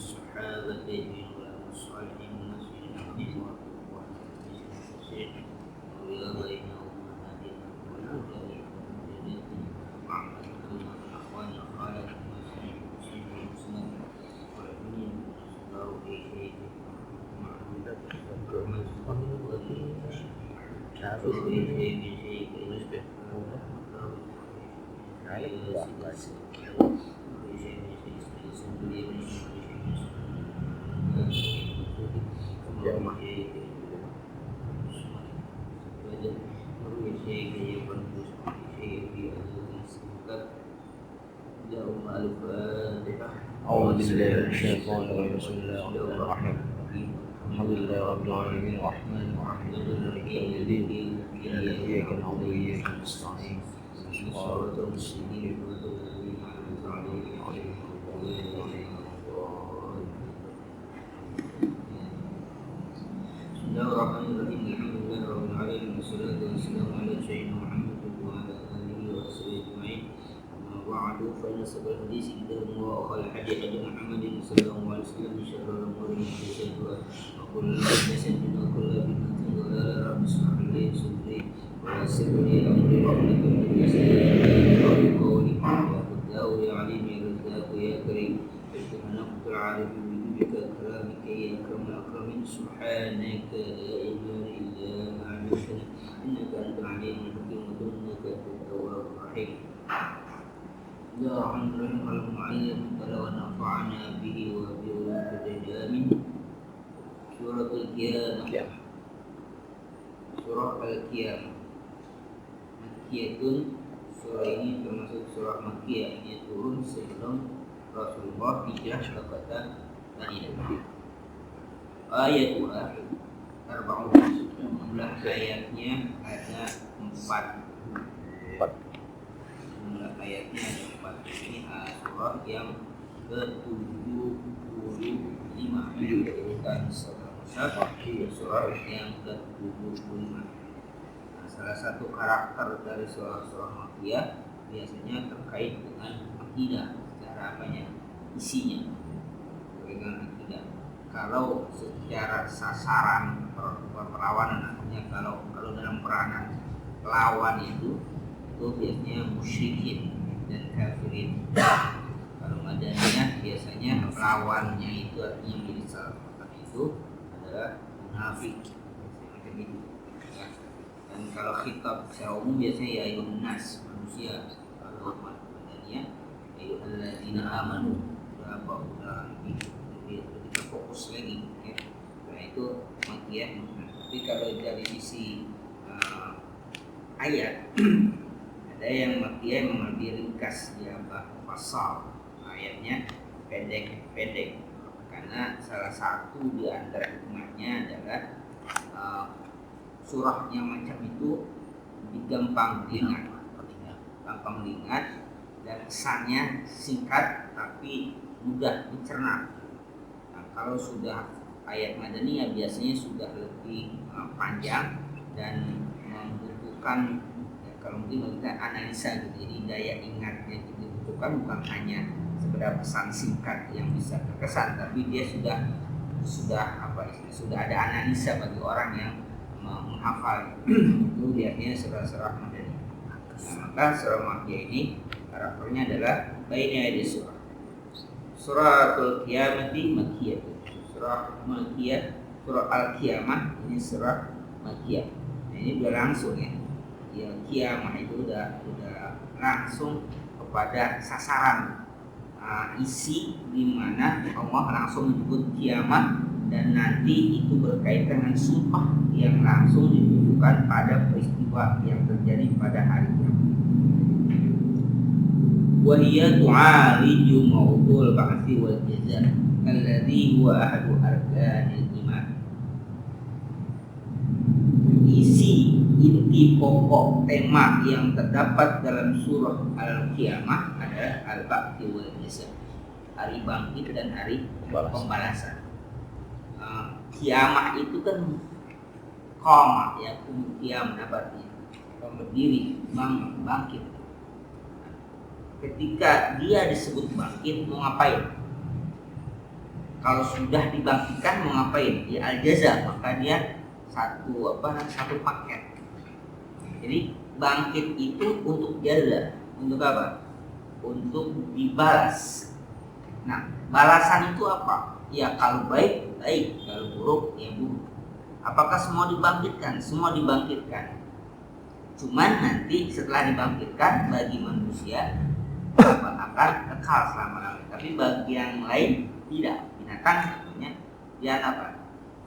الصحابة والعلماء الصالحين والمسلمين والمسلمين ويا بينهم هدينا والمجاهدين والمجاهدين وعمل كل الأخوان الخالد والمسلمين والمسلمين والمؤمنين والصلاة في شيء معبودة أعوذ بالله من الشيطان الرجيم بسم الله الرحمن الرحيم الحمد لله رب العالمين الرحمن الرحيم مالك يوم الدين إياك نعبد وإياك نستعين صراط المستقيم بسم الله الرحمن الرحيم الحمد لله رب العالمين والصلاة والسلام على سيدنا محمد وعلى آله وصحبه أجمعين أما بعد فإن أصدق الحديث كتاب الله وخير الهدي هدي محمد صلى الله عليه وسلم وشر الأمور محدثاتها وكل محدثة بدعة وكل بدعة ضلالة رب اشرح لي صدري ويسر لي أمري واحلل عقدة من لساني قولي يا فتاه يا عليم يا رزاق يا كريم نقطة العارف بوجودك كرامك يا أكرم الأكرمين سبحانك لا علم إلا ما علمتنا إنك أنت العليم الحكيم وإنك أنت التواب الرحيم يا رحمن الرحيم المعلم ونفعنا به وبعلومه آمين سورة القيامة Surah Al-Qiyamah Makkiyatun. Surah ini termasuk surah Makkiyah, yang turun sebelum Rasulullah hijrah ke kota Madinah. Ayatnya jumlah ayatnya ada 4. Jumlah ayatnya ada 4. Ini surah yang ke-75 urutan surah yang ke-75. Nah, salah satu karakter dari surah Makkiyah biasanya terkait dengan akidah, secara apanya, isinya dengan akidah. Kalau secara sasaran perlawanan, artinya kalau dalam peranan lawan itu biasanya musyrikin dan kafirin. Kalau madaniyah biasanya lawannya itu artinya menjadi salah itu adalah munafik, macam itu. Dan kalau khitab secara umum biasanya ya ayyuhan nas, manusia. Kalau madaniyah ayyuhalladzina amanu, udah kita fokus lagi ya. Nah itu Makkiyah. Tapi kalau dari sisi ayat ada yang Makkiyah memang lebih ringkas, dia pasal ayatnya pendek karena salah satu di antara hikmahnya adalah surah yang macam itu gampang diingat, dan kesannya singkat tapi mudah dicerna. Nah, kalau sudah ayat Madaniyah biasanya sudah lebih panjang dan membutuhkan kalau mungkin kita analisa gitu. Jadi daya ingat yang dibutuhkan bukan hanya sekedar pesan singkat yang bisa terkesan, tapi dia sudah ada analisa bagi orang yang menghafal. Itu biasanya surah-surah Madaniyah. Nah, maka surah Makkiyah ini karakternya adalah baina yadi surah. Suratul Qiyamati Makkiyah. Surah Makkiyah, surah Al-Qiyamah ini surah Makkiyah. Nah, ini udah langsung ya. Ya kiamah itu udah langsung kepada sasaran isi di mana Allah langsung menyebut kiamat, dan nanti itu berkaitan dengan sumpah yang langsung ditujukan pada peristiwa yang terjadi pada hari kiamat. Wa hiya tu'aliju mawdu'ul ba'tsi wal jazaa alladhi huwa ahadu arkanil iman. Inti pokok tema yang terdapat dalam surah Al-Qiyamah adalah al-ba'tsi wal jazaa, hari bangkit dan hari pembalasan. Kiamah itu kan qamah ya, qiyam artinya berdiri, bangkit. Ketika dia disebut bangkit, mau ngapain? Kalau sudah dibangkitkan mau ngapain? Ya al-jaza, maka dia satu paket. Jadi bangkit itu untuk jaza, untuk apa? Untuk dibalas. Nah, balasan itu apa? Ya kalau baik, baik, kalau buruk, ya buruk. Apakah semua dibangkitkan? Semua dibangkitkan. Cuman nanti setelah dibangkitkan bagi manusia akan kekal selama-lamanya. Tapi bagi yang lain tidak. Binatang tentunya dia apa?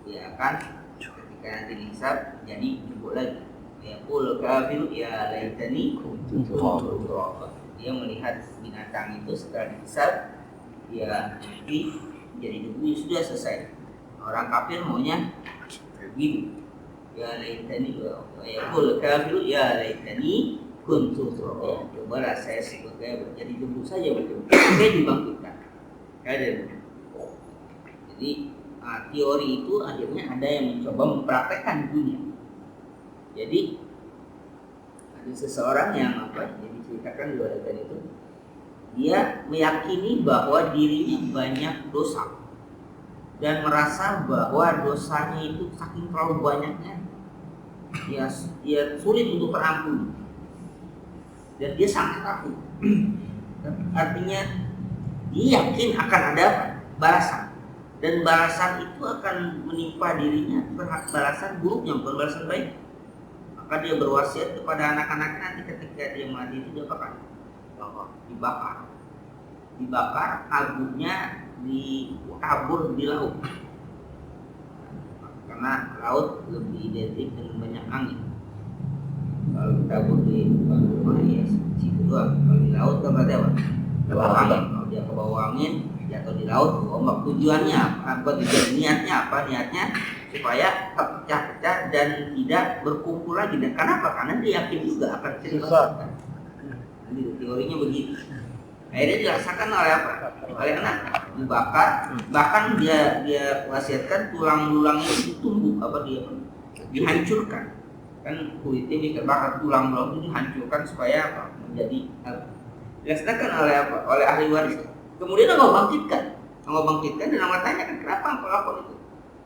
Dia akan ketika nanti dihisab jadi jubuk lagi. Ya qul kafiru ya laitani kuntu turaba. Dia melihat binatang itu setelah dihisab ya nanti jadi debu, sudah selesai. Orang kafir maunya begini. Ya laitani ya qul kafiru ya laitani kuntu turaba. Cobalah saya sebagai jadi debu saja betul. Saya dibangkitkan. Ada. Jadi teori itu akhirnya ada yang mencoba mempraktekkan di dunia. Jadi ada seseorang yang yang diceritakan di luar itu, dia meyakini bahwa dirinya banyak dosa dan merasa bahwa dosanya itu saking terlalu banyaknya, dia sulit untuk terampuni dan dia sangat takut. Artinya dia yakin akan ada balasan. Dan balasan itu akan menimpa dirinya, balasan buruknya, bukan balasan baik. Maka dia berwasiat kepada anak-anaknya nanti ketika dia mati itu dia dibakar, abunya dikabur di laut. Karena laut lebih identik dengan banyak angin. Kalau dikabur di rumah ya situ doang. Kalau di laut kan berarti apa? Kebawa angin. Kalau dia kebawa angin jatuh di laut, ombak. Tujuannya apa? Niatnya apa? Niatnya supaya pecah-pecah dan tidak berkumpul lagi. Dan kenapa? Karena dia yakin juga akan dilaksanakan. Jadi teorinya begitu. Akhirnya dilaksanakan oleh apa? Oleh anak dibakar. Bahkan dia wasiatkan tulang-tulangnya ditumbuk dia dihancurkan. Kan kulitnya dibakar, tulang-tulang itu dihancurkan supaya apa? Menjadi dilaksanakan oleh apa? Oleh ahli waris. Kemudian Allah bangkitkan dan Allah tanyakan kenapa engkau lakukan itu?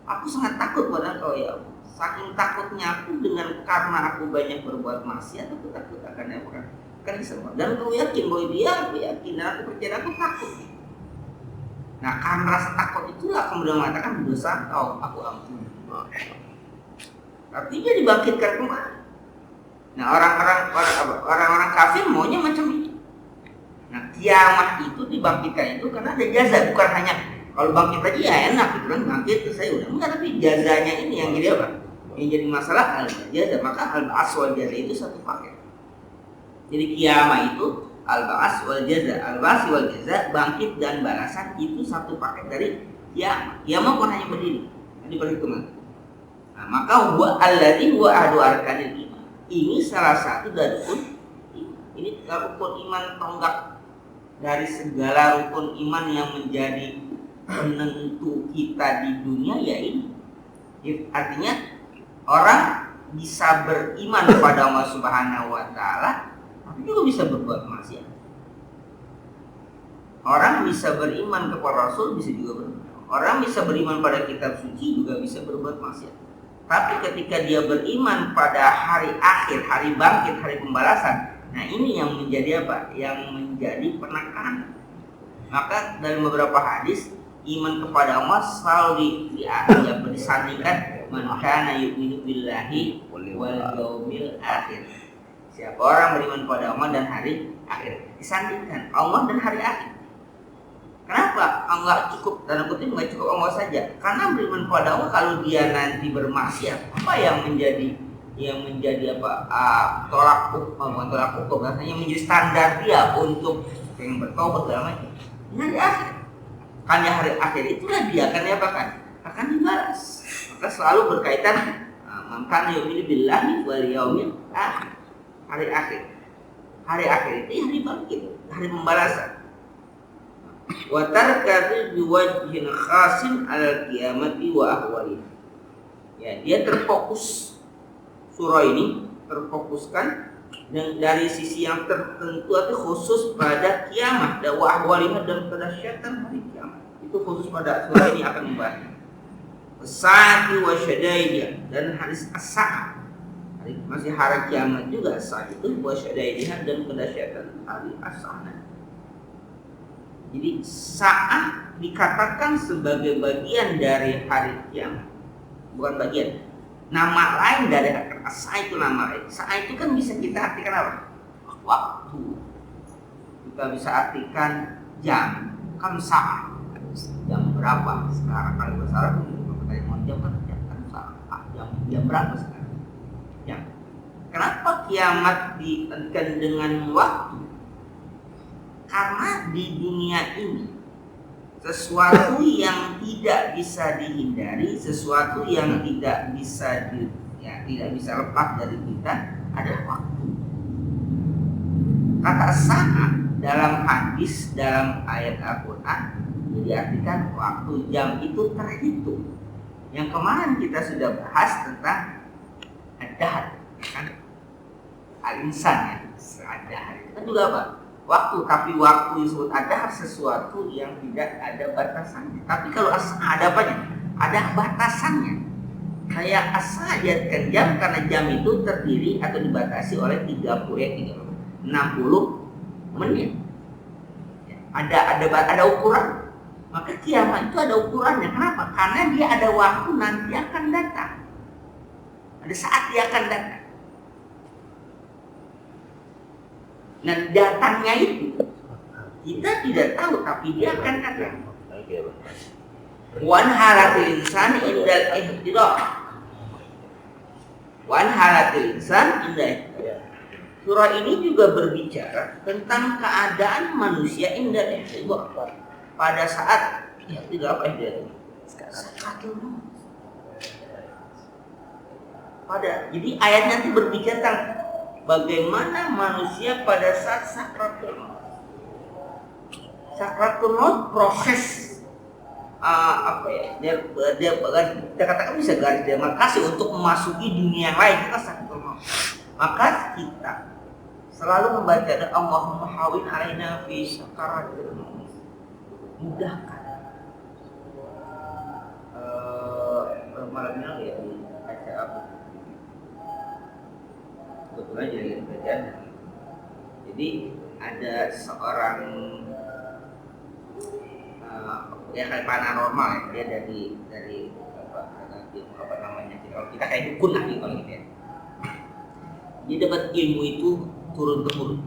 Aku sangat takut pada engkau ya Allah. Saking takutnya aku karena aku banyak berbuat maksiat, aku takut akan apa? Akan disempat. Dan kau yakin bahwa dia yakin dan aku percaya, aku takut. Nah karena rasa takut itulah kemudian mengatakan dosa kau aku ampuni. Artinya dibangkitkan kembali. Nah orang-orang kafir maunya macam itu. Nah kiamat itu dibangkitkan itu karena ada jaza, bukan hanya kalau bangkit lagi ya enak gitu kan, bangkit saya udah enggak, tapi jazanya ini yang jadi apa? Yang jadi masalah al-jaza. Maka al-ba'as wal jaza itu satu paket. Jadi kiamat itu al-ba'as wal jaza, al-ba'as wal jaza, bangkit dan balasan itu satu paket dari kiamat. Kiamat bukan hanya berdiri, ini perhitungan. Nah, maka huwa alladzi huwa ahadu arkanil iman. Ini salah satu dari ini rukun iman tonggak dari segala rukun iman yang menjadi penentu kita di dunia, ya ini. Artinya orang bisa beriman kepada Allah Subhanahu wa taala tapi juga bisa berbuat maksiat. Orang bisa beriman kepada Rasul, bisa juga beriman. Orang bisa beriman pada kitab suci, juga bisa berbuat maksiat. Tapi ketika dia beriman pada hari akhir, hari bangkit, hari pembalasan, nah ini yang menjadi apa? Yang menjadi penekanan. Maka dalam beberapa hadis iman kepada Allah selalu disandingkan man kana yu'minu billahi wal yaumil akhir. Siapa orang beriman pada Allah dan hari akhir, disandingkan Allah dan hari akhir. Kenapa? Allah cukup, dalam kutip nggak cukup Allah saja. Karena beriman pada Allah, kalau dia nanti bermaksiat, apa yang menjadi tolak ukur, rasanya menjadi standar dia untuk yang bertobat dalam itu. Ini hari akhir. Kan di hari akhir itulah dia akan diapakan? Akan dibalas. Maka selalu berkaitan man yu'minu billahi wal yaumil akhir. Hari akhir. Hari akhir itu hari bangkit, hari pembalasan. Wa tarkatu biwajhin khasin al qiyamati wa ahwaliha. Ya, dia terfokus, surah ini terfokuskan dari sisi yang tertentu atau khusus pada kiamat dan wa ahwaliha dan kedahsyatan hari kiamat. Itu khusus pada surah ini akan membahas as-sa'ati wa syadaidha, dan hadis as-sa'ah masih hari kiamat juga. As-sa'ah itu wa syadaidha, dan kedahsyatan hari as-sa'ah. Jadi sa'ah dikatakan sebagai bagian dari hari kiamat, bukan bagian, nama lain dari as-sa'ah itu nama lain. Sa'ah itu kan bisa kita artikan apa? Waktu. Kita bisa artikan jam, kan sa'ah, jam berapa sekarang. Kalau bahasa Arab jam kan salah, jam berapa sekarang? Jam. Kenapa kiamat diartikan dengan waktu? Karena di dunia ini sesuatu yang tidak bisa dihindari, sesuatu yang tidak bisa lepas dari kita adalah waktu. Kata saat dalam hadis, dalam ayat Al-Quran diartikan waktu, jam itu terhitung. Yang kemarin kita sudah bahas tentang ad-dahr, kan? Al-insan ya, ad-dahr itu kan juga apa? Waktu, tapi waktu disebut ad-dahr sesuatu yang tidak ada batasannya. Tapi kalau as-sa'ah ada apanya? Ada batasannya. Kayak as-sa'ah diartikan jam karena jam itu terdiri atau dibatasi oleh 60 menit. Ada ukuran. Maka kiamat itu ada ukurannya. Kenapa? Karena dia ada waktu nanti akan datang. Ada saat dia akan datang. Dan datangnya itu kita tidak tahu, tapi dia akan datang. Wan halatil insan indal ihtidah. Wan halatil insan indal ihtidah. Surah ini juga berbicara tentang keadaan manusia indal ihtidah. Pada saat tidak apa dia sakaratul maut. Jadi ayat nanti berbicara tentang bagaimana manusia pada saat sakaratul maut. Sakaratul maut proses kita katakan bisa garis demarkasi untuk memasuki dunia yang lain. Kita sakaratul maut. Maka kita selalu membaca Allahumma hawin alaina fi sakaratul maut. Mudahkan malamnya ya baca apa kebetulan jadi bacaan. Jadi ada seorang ya kayak paranormal ya, dia dari apa namanya, kalau kita kayak dukun lah kalau gitu ya. Dia dapat ilmu itu turun temurun.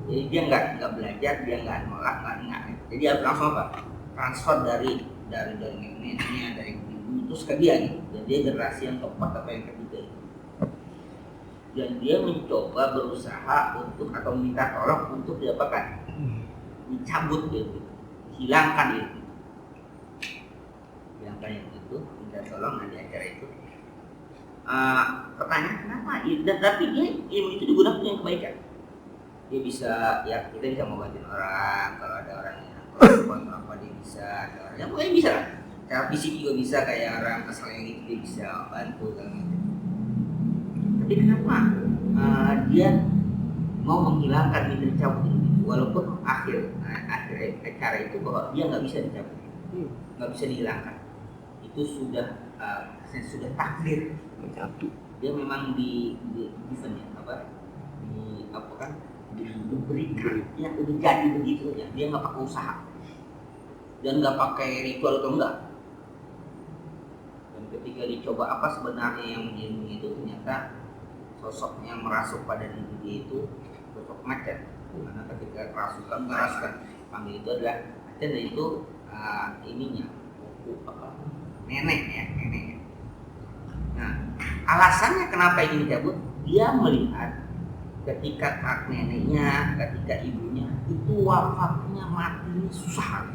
Jadi dia nggak belajar, dia nggak nolak, nggak ingat. Jadi langsung apa? Transfer dari neneknya, dari ibu terus ke dia gitu. Dan dia generasi yang keempat atau yang ketiga itu. Dan dia mencoba berusaha untuk atau minta tolong untuk didapatkan, dicabut gitu, hilangkan itu, minta tolong di acara itu. Pertanyaan kenapa? Dan tapi dia ilmu itu digunakan untuk yang kebaikan. Dia bisa, ya kita bisa ngobatin orang, kalau ada orang yang apa dia bisa, ya pokoknya bisa lah. Cara fisik juga bisa, kayak orang kesel yang gitu dia bisa bantu kan gitu. Tapi kenapa dia mau menghilangkan itu, dicabut itu, walaupun akhir acara itu bahwa dia nggak bisa dicabut, nggak bisa dihilangkan, itu sudah takdir. Dia memang di event ya diberikan ya udah jadi begitu ya, dia nggak pakai usaha dan nggak pakai ritual atau enggak. Dan ketika dicoba apa sebenarnya yang menjadi itu, ternyata sosok yang merasuk pada diri dia itu sosok macan. Karena ketika merasukan panggil itu adalah macan, dan itu ininya nenek. Nah, alasannya kenapa ini dicabut, dia melihat ketika neneknya, ketika ibunya itu wafatnya, matinya susah.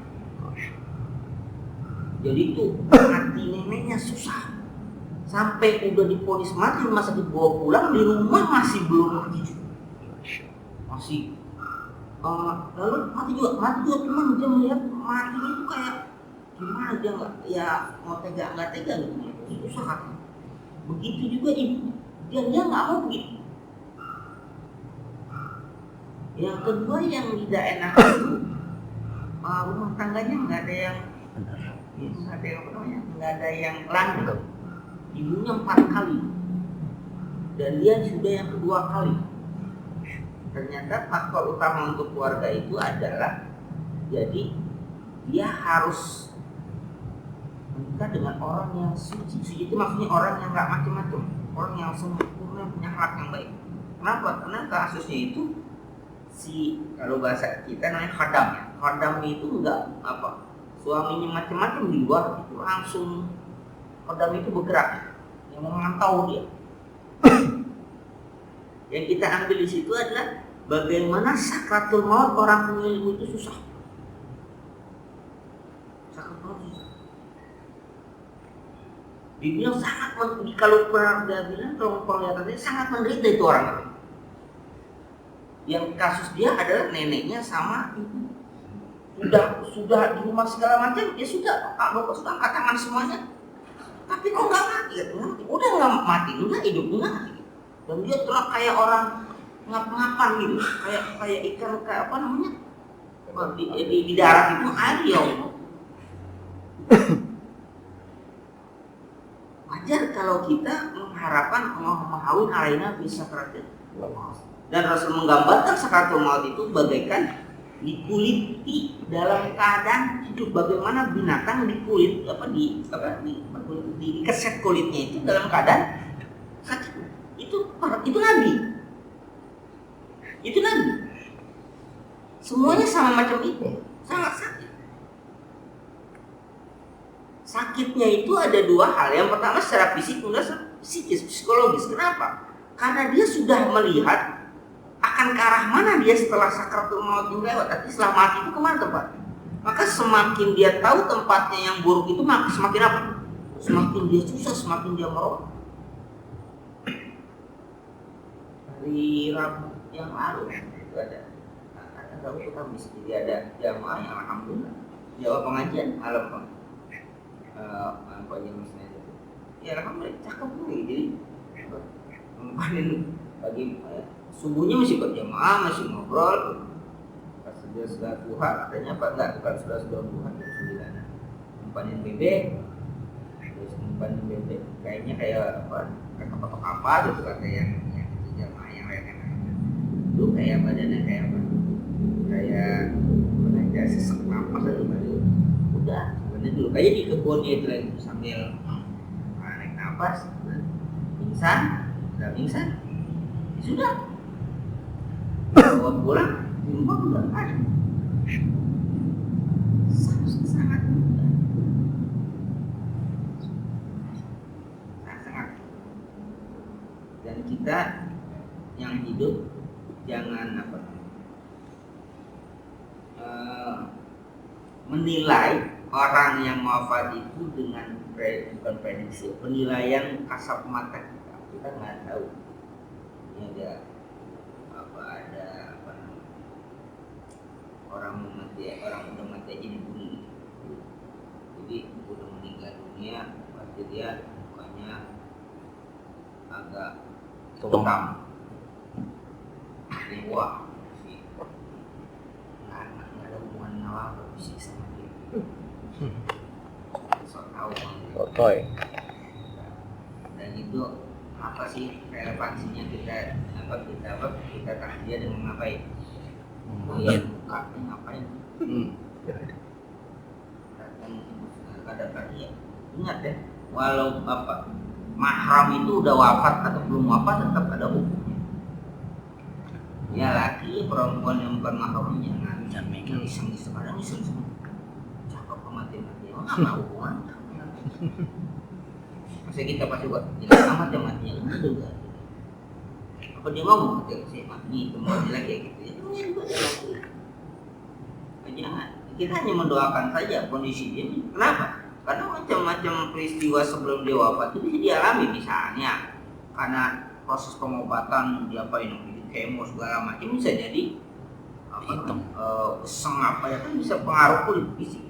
Jadi itu mati neneknya susah, sampai udah diponis mati, rumah sakit bawa pulang, di rumah masih belum mati juga. Lalu mati juga teman, dia melihat mati itu kayak gimana, dia nggak ya mau nggak tega gitu, susah kan. Begitu juga ibunya, dia nggak mau begitu. Yang kedua yang tidak enak itu rumah tangganya nggak ada yang nggak ada yang langgeng. Ibunya 4 kali dan dia sudah yang kedua kali. Ternyata faktor utama untuk keluarga itu adalah jadi dia harus menikah dengan orang yang suci. Suci itu maksudnya orang yang nggak macam-macam, orang yang sempurna, punya akhlak yang baik. Kenapa? Karena kasusnya itu kalau bahasa kita namanya khadam ya. Khadam itu enggak suaminya macam-macam di luar, itu langsung khadam itu bergerak yang memantau dia. Yang kita ambil di situ adalah bagaimana sakratul maut orang punya ilmu itu susah. Sakratul maut susah. Dibilang sangat kalau pernah dia bilang kalau penglihatannya sangat menderita itu orang. Yang kasus dia adalah neneknya sama ibu. Sudah di rumah segala macam, ya sudah dokter sudah angkat tangan semuanya. Tapi kok nggak mati? Udah nggak mati, enggak hidup enggak. Dan dia terus kayak orang ngap-ngapan gitu, kayak ikan kayak apa namanya di darat itu air ya. Wajar kalau kita mengharapkan memahami alaina bisa sakaratul maut. Dan Rasul menggambarkan sakaratul maut itu bagaikan dikuliti dalam keadaan hidup. Bagaimana binatang dikulit dikeset kulitnya itu dalam keadaan sakit. Itu Nabi. Itu Nabi. Semuanya sama macam itu, sangat sakit. Sakitnya itu ada 2 hal. Yang pertama secara fisik, kemudian psikis, psikologis. Kenapa? Karena dia sudah melihat akan ke arah mana dia setelah sakaratul maut itu lewat. Tapi setelah mati itu kemana tempat? Maka semakin dia tahu tempatnya yang buruk itu, maka semakin apa? Semakin dia susah, semakin dia merokok. Hari Rabu yang lalu itu ada Rabu kita bisa jadi ada jamaah yang alhamdulillah jawab pengajian malam pagi misalnya itu. Ya alhamdulillah cakep nih, jadi mempanin pagi subuhnya masih berjamaah, masih ngobrol. Pas sudah duha katanya apa enggak, bukan sudah duha jam 9. Mempanin bebek, terus mempanin bebek kayaknya kayak patok apa gitu kata yang jamaah yang lain. Itu kayak badannya kayak kayak sesek napas atau gimana. Udah sebenarnya dulu kayak di kebunnya itu lagi sambil naik napas, pingsan, udah pingsan, sudah bawa pulang di rumah udah ada. Sangat mudah, sangat. Dan kita yang hidup jangan menilai orang yang wafat itu dengan bukan prediksi, penilaian kasat mata kita nggak tahu. Ini ada orang udah mati aja dibunuh. Jadi udah meninggal dunia pasti dia mukanya agak hitam. Wah, nggak ada hubungan nyawa fisik sama dia. Sotoy. Dan itu apa sih relevansinya kita takdir dengan ngapain? Ngapain? Kadang-kadang ya ingat ya, walau mahram itu udah wafat atau belum wafat tetap ada hukumnya. Ya laki perempuan yang bukan mahramnya jangan iseng sekarang iseng cakep kematian apa hubungan? Masa kita pasti buat jelas amat yang matinya itu juga. Apa dia ngomong ketika saya mati kembali lagi kayak gitu? Itu juga jalan. Jangan. Kita hanya mendoakan saja kondisi dia. Kenapa? Karena macam-macam peristiwa sebelum dia wafat itu dialami, misalnya karena proses pengobatan diapain, kemo segala macam bisa jadi kan bisa pengaruh kulit fisik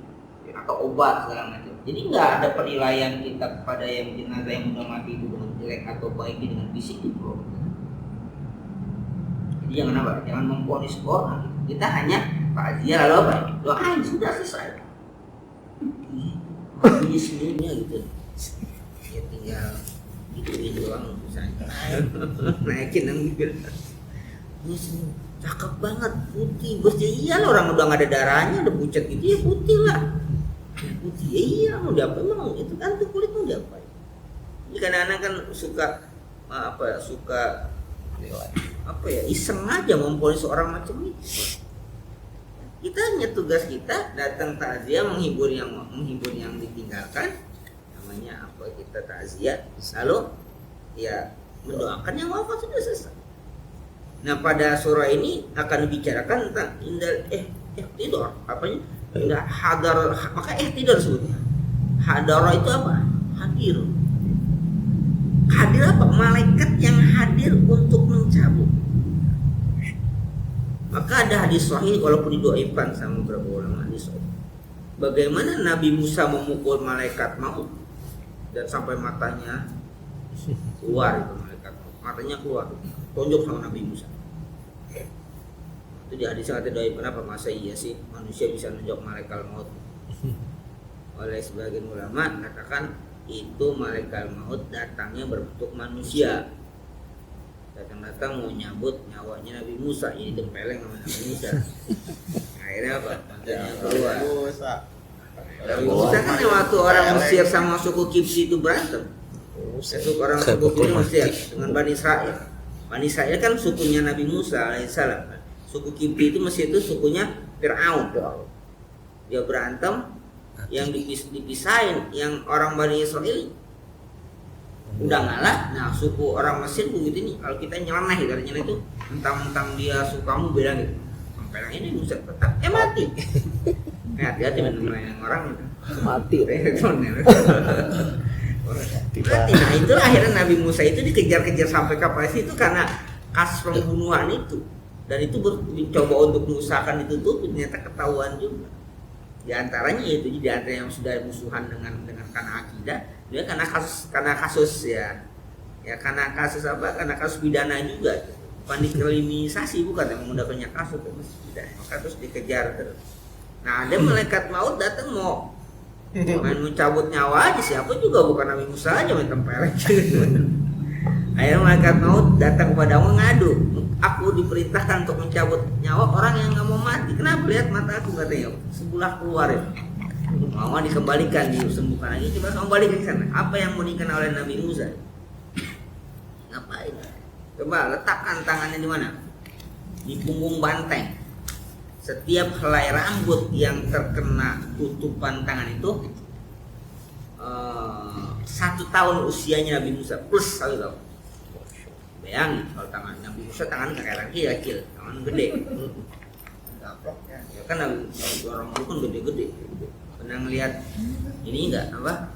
atau obat segala macam. Jadi nggak ada penilaian kita kepada yang jenazah yang sudah mati itu dengan jelek atau baiknya dengan fisik itu. Jangan apa? Jangan memponis orang. Kita hanya takziah lalu apa? Doain sudah selesai. Ini sebenarnya gitu. Ya tinggal gituin doang misalnya. Naikin yang bibir. Ini cakep banget, putih. Bos iya lah, orang udah nggak ada darahnya, udah pucat gitu ya putih lah. Putih ya iya, mau diapain emang itu kan tuh kulit mau diapain? Ini kadang-kadang kan suka iseng aja memponis seorang macam itu. Kita hanya tugas kita datang takziah menghibur yang ditinggalkan, namanya apa, kita takziah, lalu ya mendoakan yang wafat, sudah selesai. Nah pada surah ini akan dibicarakan tentang tidur apanya, indah hadar, maka tidur sebutnya. Hadar itu apa? Hadir. Hadir apa? Malaikat yang hadir untuk mencabut. Maka ada hadis sahih walaupun didoaifkan sama beberapa ulama, hadis sahih. Bagaimana Nabi Musa memukul malaikat maut dan sampai matanya keluar, itu malaikat maut, matanya keluar, tonjok sama Nabi Musa. Itu di hadis yang didoaifkan, apa masa iya sih manusia bisa nunjuk malaikat maut? Oleh sebagian ulama mengatakan itu malaikat maut datangnya berbentuk manusia. Datang mau nyambut nyawanya Nabi Musa, ini tempeleng sama Nabi Musa. Akhirnya apa? Matanya keluar. Nabi Musa kan waktu orang Mesir sama suku Kipsi itu berantem. Suku orang suku Kipsi Mesir dengan Bani Israel. Bani Israel kan sukunya Nabi Musa alaihissalam. Suku Kipsi itu Mesir itu sukunya Fir'aun. Dia berantem, yang dipisahin yang orang Bani Israel udah ngalah. Nah suku orang Mesir begitu nih, kalau kita nyeleneh dari nyeleneh itu mentang-mentang dia sukamu beda gitu, sampai ini bisa tetap mati. Hati-hati menemukan orang itu mati. Nah itu akhirnya Nabi Musa itu dikejar-kejar sampai ke Palestina itu karena kasus pembunuhan itu, dan itu mencoba untuk mengusahakan ditutup, ternyata ketahuan juga. Di antaranya itu, di antara yang sudah musuhan dengan karena akidah, dia karena kasus karena kasus pidana juga, bukan dikriminalisasi, bukan yang menggunakannya kasus pidana, maka terus dikejar terus. Nah ada malaikat maut datang mau main mencabut nyawa aja, siapa juga, bukan Nabi Musa aja main tempeleng. Akhirnya malaikat maut datang kepadamu ngadu, aku diperintahkan untuk mencabut nyawa orang yang nggak mau mati. Kenapa? Lihat mata aku, katanya sebelah keluar ya. Mau dikembalikan, disembuhkan lagi, coba kamu balik ke sana. Apa yang mau dikenal oleh Nabi Musa? Ngapain? Coba letakkan tangannya di mana? Di punggung banteng. Setiap helai rambut yang terkena tutupan tangan itu 1 tahun usianya Nabi Musa plus 1 tahun. Bayangin kalau tangan Nabi Musa, tangan kayak kecil, tangan gede. Ya kan orang dulu kan gede-gede. Pernah ngelihat ini enggak apa?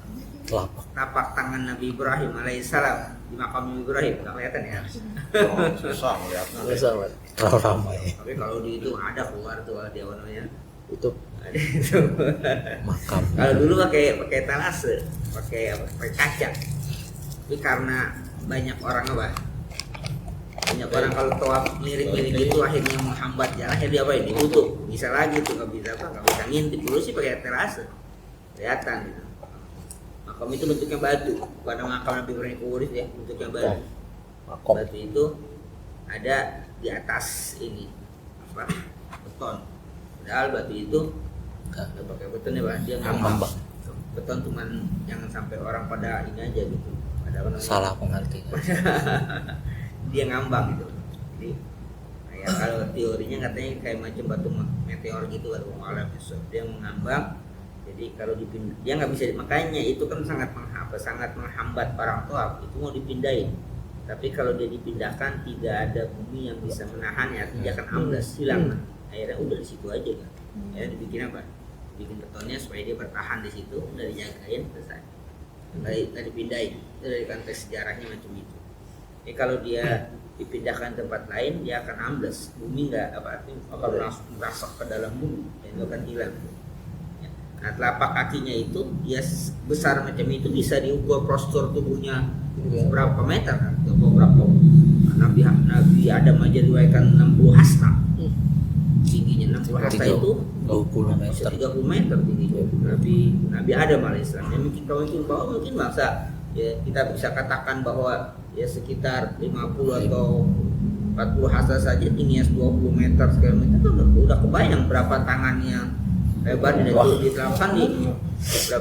Tapak tangan Nabi Ibrahim alaihissalam di makam Nabi Ibrahim, enggak kelihatan ya? Susah melihatnya. Susah, terlalu ramai. Tapi kalau di itu ada keluar tuh dia namanya. Itu ada itu. Makam. Kalau dulu pakai talase, pakai kaca. Tapi karena banyak orang banyak orang kalau tawaf miring-miring itu akhirnya menghambat jalan, akhirnya dia ditutup, bisa lagi tuh, nggak bisa ngintip. Dulu sih pakai terase, kelihatan gitu. Makam itu bentuknya batu, bukan makam Nabi Ibrahim Kuburis ya, bentuknya batu. Batu itu ada di atas ini beton. Padahal batu itu nggak pakai beton ya, dia ngambang. Beton cuman jangan sampai orang pada ini aja gitu. Salah pengertian. Dia ngambang gitu. Jadi ya kalau teorinya katanya kayak macam batu meteor gitu, batu alam dia mengambang. Jadi kalau dipindah dia nggak bisa, makanya itu kan sangat menghambat para tawaf, itu mau dipindahin. Tapi kalau dia dipindahkan tidak ada bumi yang bisa menahannya, dia akan amblas, hilang. Akhirnya udah di situ aja kan. Akhirnya dibikin apa? Bikin betonnya supaya dia bertahan di situ, udah dijagain, selesai. Nggak dipindahin. Itu dari konteks sejarahnya macam itu. Jadi kalau dia dipindahkan tempat lain, dia akan ambles, bumi akan merasuk ke dalam bumi, dan itu akan hilang. Nah telapak kakinya itu dia besar macam itu, bisa diukur postur tubuhnya berapa meter, berapa Nabi Adam aja diriwayatkan 60 hasta. Tingginya 60 hasta itu 20 bisa meter. 30 meter tingginya. Nabi Adam alaihissalam. Ya, mungkin bahwa mungkin bangsa ya kita bisa katakan bahwa ya sekitar 50 atau 40 hasta saja tingginya 20 meter segala macam itu udah kebayang berapa tangannya lebar dan itu diterapkan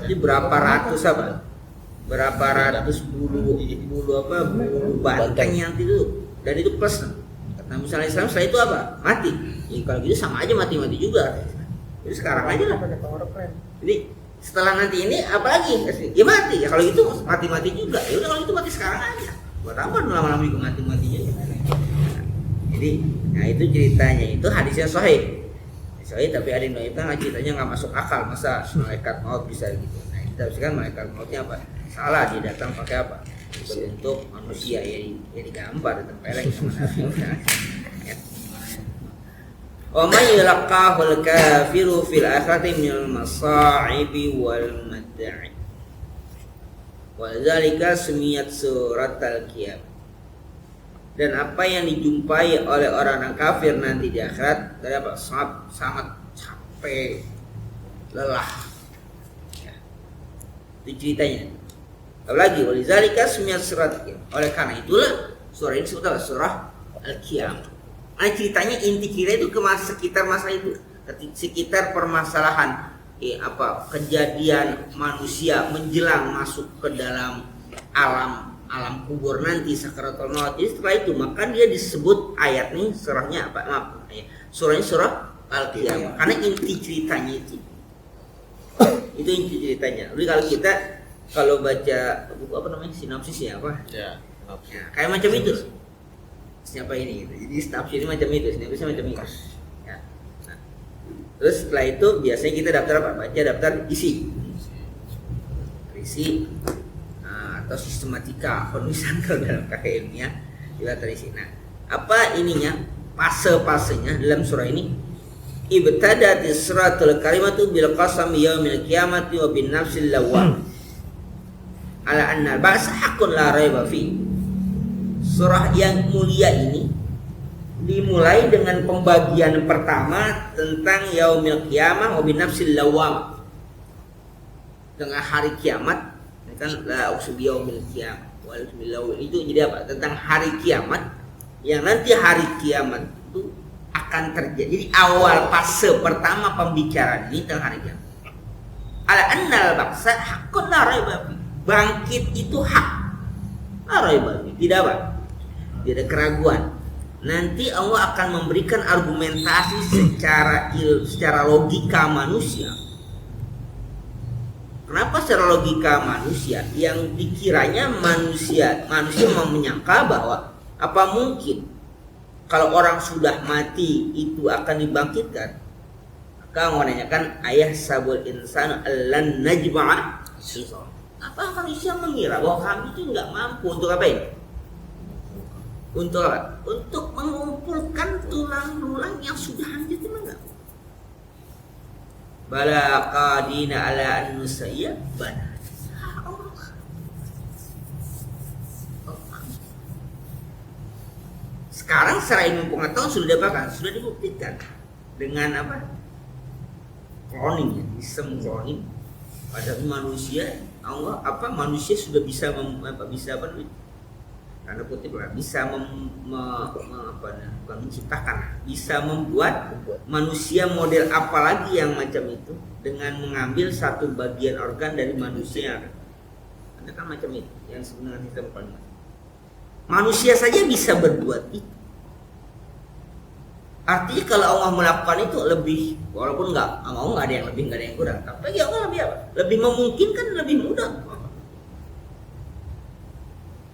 di berapa ratus bulu banteng yang itu, dan itu plus. Nah misalnya Islam setelah itu apa? Mati. Ya, kalau gitu sama aja mati juga. Jadi sekarang aja lah. Jadi setelah nanti ini apalagi? Ya mati. Ya kalau itu mati juga. Ya udah kalau itu mati sekarang aja. Buat apa lama-lama juga mati juga? Jadi, nah itu ceritanya. Itu hadisnya sahih. Sahih tapi ada yang dhaifkan, ceritanya nggak masuk akal. Masa malaikat maut bisa gitu? Nah kita kan malaikat mautnya apa? Salah, dia datang pakai apa? Berbentuk manusia ya digambar ditempeleng sama Nabi. Wa may yalqahul kafiru fil akhirati minal masa'ibi wal mad'i. Wa dzalika sumiyat suratul qiyamah. Dan apa yang dijumpai oleh orang kafir nanti di akhirat dari apa? Sangat capek, lelah. Ya. Itu ceritanya. Apalagi walizalika sumiyat surat Al-Qiyamah. Oleh karena itulah surah ini disebut surah Al-Qiyamah. Nah, ceritanya inti kira itu ke sekitar masa itu, sekitar permasalahan kejadian manusia menjelang masuk ke dalam alam kubur nanti sakaratul maut. Jadi setelah itu maka dia disebut ayat nih surahnya apa? Maaf, surahnya surah Al-Qiyamah. Karena inti ceritanya itu. Itu inti ceritanya. Jadi kalau baca buku apa namanya sinopsisnya apa? Ya, kayak macam itu. Siapa ini? Gitu. Jadi sinopsis ini macam itu, sinopsisnya macam itu. Ya. Nah, terus setelah itu biasanya kita daftar apa? Baca daftar isi, atau sistematika penulisan kalau dalam kakek ilmiah di daftar isi. Nah, apa ininya? Fase-fasenya dalam surah ini. Ibtadatis suratul karimatu bil qasami yaumil qiyamati wa bin nafsil lawwam. Ala anna ba'sa haqqun la raiba fi. Surah yang mulia ini dimulai dengan pembagian pertama tentang yaumil qiyamah wa bin nafsil lawwam. Dengan hari kiamat, kan la uqsimu yaumil qiyamah wal lawwam. Itu jadi apa? Tentang hari kiamat yang nanti hari kiamat itu akan terjadi. Jadi awal fase pertama pembicaraan ini tentang hari kiamat. Ala annal ba'sa haqqun la raiba fi. Bangkit itu hak. Tidak apa? Tidak ada keraguan. Nanti Allah akan memberikan argumentasi secara logika manusia. Kenapa secara logika manusia? Yang dikiranya manusia mau menyangka bahwa apa mungkin kalau orang sudah mati itu akan dibangkitkan? Maka menanyakan ayah sabul insan allan najma'a. Apa manusia mengira bahwa kami itu nggak mampu untuk apa ini? Untuk apa? Untuk mengumpulkan tulang-tulang yang sudah hancur itu enggak. Bala qadina ala an nusayya bana. Sekarang secara ilmu pengetahuan sudah dapatkan, sudah dibuktikan dengan apa? Cloning, sistem cloning pada manusia. Allah manusia sudah bisa tanda kutip lah, bisa menciptakan, bisa membuat manusia model apa lagi yang macam itu dengan mengambil satu bagian organ dari manusia. Ada kan macam itu yang sebenarnya sistem cloning. Manusia saja bisa berbuat itu. Artinya kalau Allah melakukan itu lebih, walaupun nggak ada yang lebih, nggak ada yang kurang, tapi Allah lebih apa? Lebih memungkinkan, lebih mudah.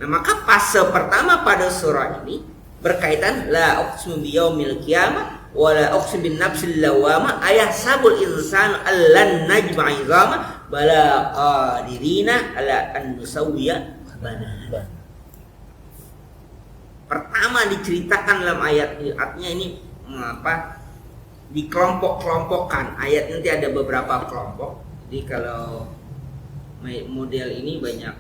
Nah maka fase pertama pada surah ini berkaitan la uqsimu biyaumil qiyamah wa la uqsimu bin nafsil lawwamah ayahsabul insanu allan najma'a 'idhama bala qadirina ala an nusawwiya banana. Pertama diceritakan dalam ayat ini, artinya ini dikelompok-kelompokkan ayat, nanti ada beberapa kelompok. Jadi kalau model ini banyak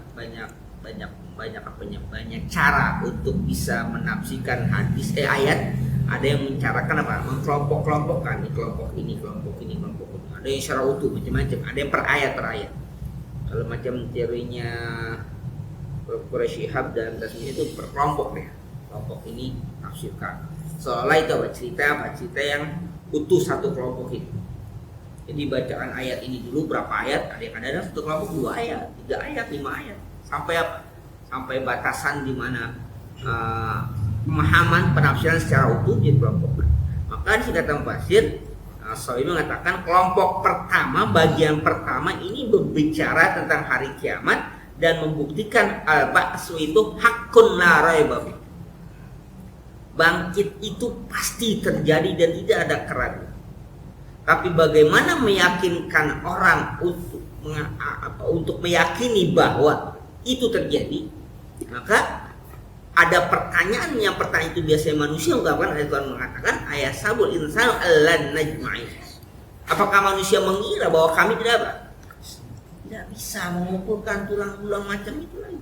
banyak cara untuk bisa menafsirkan hadis ayat. Ada yang mencarakan apa? Mengkelompok-kelompokkan, kelompok ini. Ada yang secara utuh macam-macam, ada yang per ayat. Kalau macam teorinya Quraisyhab dan Tasmiyah itu per kelompok ya. Kelompok ini tafsirkan. Seolah itu apa? Cerita yang utuh satu kelompok itu. Jadi bacaan ayat ini dulu berapa ayat? Ada yang kadang satu kelompok 2 ayat, 3 ayat, 5 ayat. Sampai apa? Sampai batasan di mana pemahaman penafsiran secara utuh dikelompokkan. Maka di kata Mufasir, Sawi mengatakan kelompok pertama, bagian pertama ini berbicara tentang hari kiamat dan membuktikan al-ba'su itu hakun la raiba fi. Bangkit itu pasti terjadi dan tidak ada keraguan. Tapi bagaimana meyakinkan orang untuk meyakini bahwa itu terjadi? Maka ada pertanyaan, yang pertanyaan itu biasanya manusia ungkapkan. Ada Tuhan mengatakan ayat sabul insanu allan najma'i. Apakah manusia mengira bahwa kami tidak bisa mengumpulkan tulang-tulang macam itu lagi?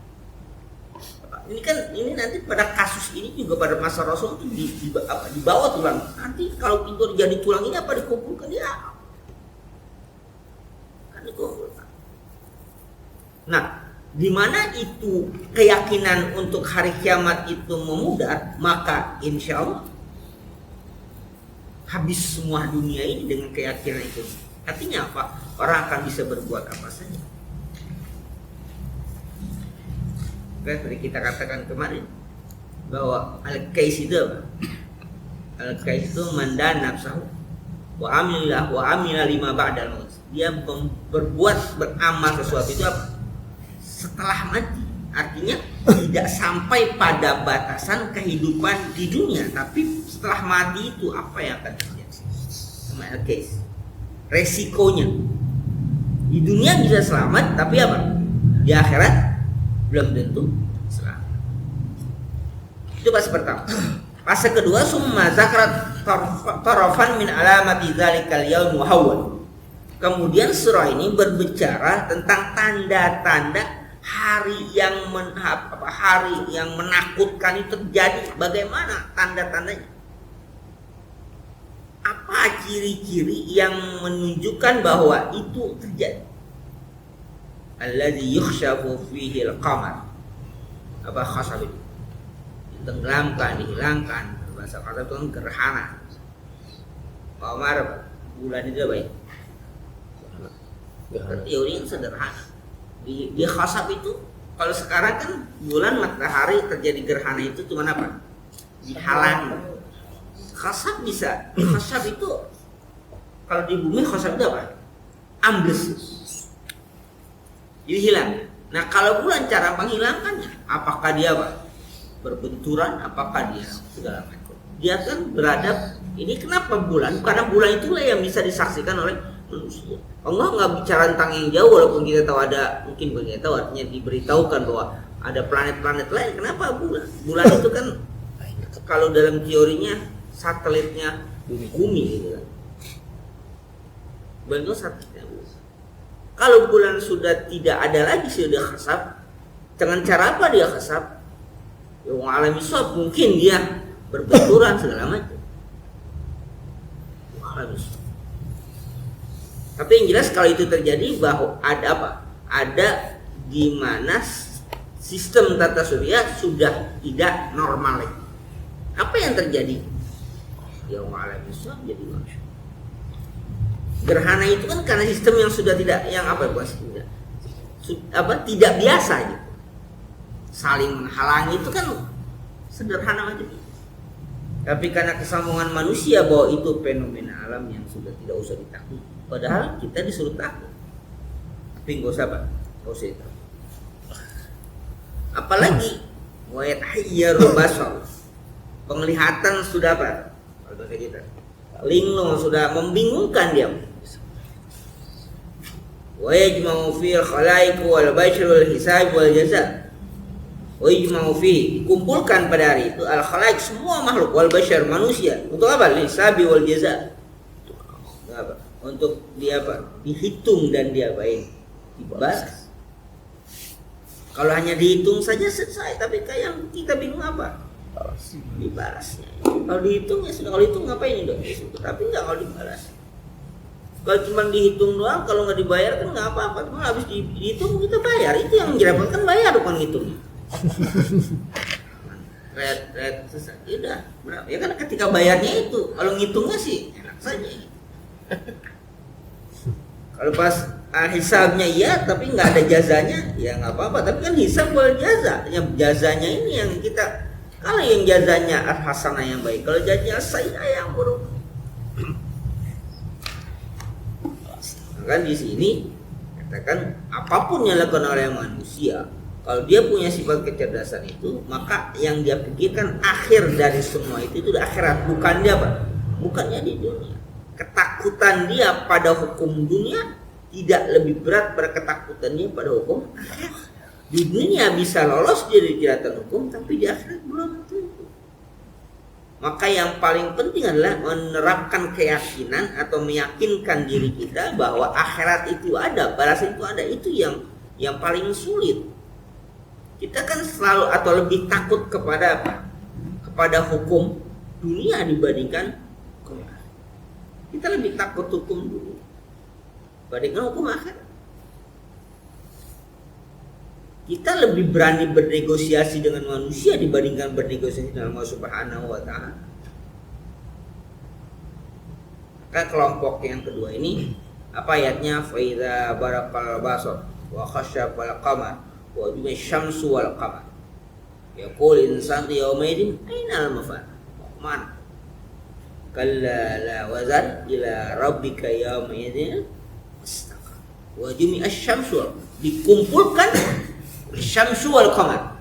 Ini nanti pada kasus ini juga pada masa Rasul itu dibawa tulang. Nanti kalau itu jadi tulang ini apa dikumpulkan dia? Kan dikumpulkan. Nah, di mana itu keyakinan untuk hari kiamat itu memudar, maka insya Allah habis semua dunia ini dengan keyakinan itu. Artinya apa? Orang akan bisa berbuat apa saja. Seperti kita katakan kemarin bahwa al-kais itu apa? Al-kais itu mandan nafsahu wa amila lima ba'dal maut. Dia beramal sesuatu itu apa? Setelah mati. Artinya tidak sampai pada batasan kehidupan di dunia, tapi setelah mati itu apa yang akan terjadi? Sama al-kais. Resikonya di dunia bisa selamat, tapi apa? Di akhirat belum tentu selamat. Itu fase pertama. Fase kedua, summa zakrat tarafan min alamati dzalikal yaum muhawwal. Kemudian surah ini berbicara tentang tanda-tanda hari yang menakutkan itu terjadi. Bagaimana tanda-tandanya? Apa ciri-ciri yang menunjukkan bahwa itu terjadi? Alladzi yukhshafu fihi al-qamar. Apa khasab itu? Ditenggelamkan, dihilangkan. Bahasa khasab itu kan gerhana. Qamar bulan itu apa ya? Teori yang sederhana. Di khasab itu, kalau sekarang kan bulan matahari terjadi gerhana itu cuma apa? Dihalangi. Khasab bisa. Khasab itu kalau di bumi khasab itu apa? Ambles. Jadi hilang. Nah, kalau bulan cara menghilangkannya, apakah dia apa? Berbenturan, apakah dia segala macam. Dia kan beradab. Ini kenapa bulan? Karena bulan itulah yang bisa disaksikan oleh manusia. Allah nggak bicara tentang yang jauh, walaupun kita tahu ada, mungkin kita tahu artinya diberitahukan bahwa ada planet-planet lain. Kenapa bulan? Bulan itu kan kalau dalam teorinya satelitnya bumi gitu kan. Bulan itu satelitnya bumi. Kalau bulan sudah tidak ada lagi, sudah khasab, dengan cara apa dia khasab? Yang alami sob, mungkin dia berbenturan segala macam. Alami sob. Tapi yang jelas kalau itu terjadi bahwa ada apa? Ada di mana sistem tata surya sudah tidak normal lagi. Apa yang terjadi? Yang alami sob jadi manusia. Gerhana itu kan karena sistem yang sudah tidak, yang apa tidak biasa gitu. Saling menghalangi itu kan sederhana macam itu. Tapi karena kesambungan manusia bahwa itu fenomena alam yang sudah tidak usah ditakuti. Padahal kita disuruh takut. Tapi nggak usah pak, nggak usah takut. Apalagi wayat hayyaru basar, penglihatan sudah apa? Kalau kita linglung, sudah membingungkan dia. Wa yajma'u fil khalaiq wal bashar wal hisab wal jaza. Wa yajma'u fi, dikumpulkan pada hari itu al khalaiq, semua makhluk, wal bashar, manusia. Untuk apa? Hisabi wal jaza. Apa? Untuk dia apa? Dihitung dan dia baik dibalas. Kalau hanya dihitung saja selesai, tapi kayak yang kita bingung apa? Dibalasnya. Kalau dihitung ya sudah, kalau hitung ngapain dong? Tapi enggak kalau dibalas. Kalau cuma dihitung doang, kalau nggak dibayar kan nggak apa-apa. Cuma habis dihitung kita bayar, itu yang direpotkan bayar bukan ngitung. Red selesai, udah berapa? Ya kan ketika bayarnya itu, kalau ngitungnya sih enak saja. Kalau pas hisabnya iya, tapi nggak ada jazanya, ya nggak apa-apa. Tapi kan hisab wal jaza, yang jazanya ini yang kita, kalau yang jazanya hasanah yang baik, kalau jazanya sayyi'ah yang buruk. Kan di sini katakan apapun yang dilakukan oleh manusia, kalau dia punya sifat kecerdasan itu, maka yang dia pikirkan akhir dari semua itu akhirat, bukan dia apa? Bukannya di dunia. Ketakutan dia pada hukum dunia tidak lebih berat pada ketakutan dia pada hukum akhirat. Di dunia bisa lolos dari jeratan hukum, tapi di akhirat belum tentu. Maka yang paling penting adalah menerapkan keyakinan atau meyakinkan diri kita bahwa akhirat itu ada, balasan itu ada. Itu yang paling sulit. Kita kan selalu atau lebih takut kepada apa? Kepada hukum dunia dibandingkan hukum akhirat. Kita lebih takut hukum dunia dibandingkan hukum akhirat. Kita lebih berani bernegosiasi dengan manusia dibandingkan bernegosiasi dengan Allah Subhanahu wa Ta'ala. Maka kelompok yang kedua ini, apa ayatnya? Faidza barakal basar wa khasyafal qamar wa jumi syamsu wal qamar. Yaqul insan yawma idin ainal mafar. Man kalla la wazar ila rabbika yawma idin mustaqar. Wa jumi asy-syamsu, dikumpulkan syamsu wal qamar,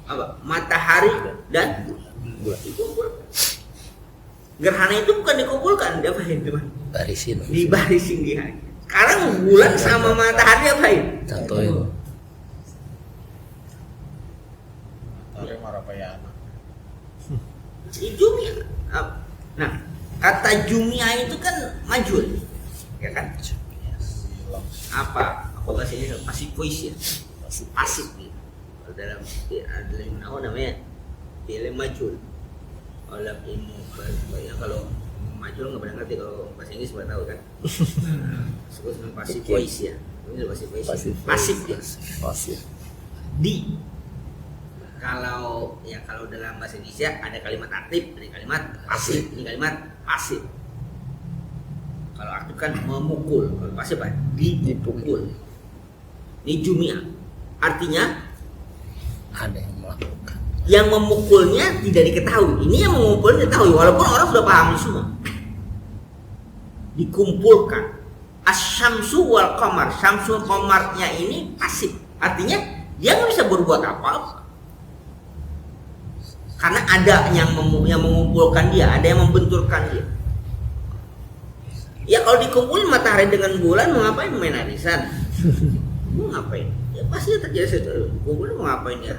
apa? Matahari dan bulan dikumpulkan. Gerhana itu bukan dikumpulkan, diapain teman? Barisin. Dibarisin di hari. Sekarang bulan sama matahari diapain? Contohin. Matahari marapayana. Di jumia. Nah, kata jumia itu kan majul, ya kan? Apa bahasa ini pasif voice ya, pasif gitu. Dalam namanya film majul. Dalam ilmu bahasa, kalau majul nggak pernah ngerti, kalau bahasa Inggris nggak tahu kan. Sebut dengan pasif voice ya. Ini pasif voice. Pasif ya. Pasif. Di kalau dalam bahasa Indonesia ada kalimat aktif, ada kalimat pasif. Ini kalimat pasif. Kalau aktif kan memukul, kalau pasif apa? Dipukul. Ini jumia, artinya Ada yang melakukan. yang memukulnya tidak diketahui. Ini yang mengumpulnya diketahui, walaupun orang sudah paham semua. Dikumpulkan. Asy-syamsu wal qamar. Syamsu qamarnya ini pasif, artinya dia nggak bisa berbuat apa-apa. Karena ada yang mengumpulkan dia, ada yang membenturkan dia. Ya kalau dikumpulin matahari dengan bulan mau ngapain? Main arisan. Mau ngapain? Ya pasti terjadi sesuatu. Kumpulin mau ngapain ya?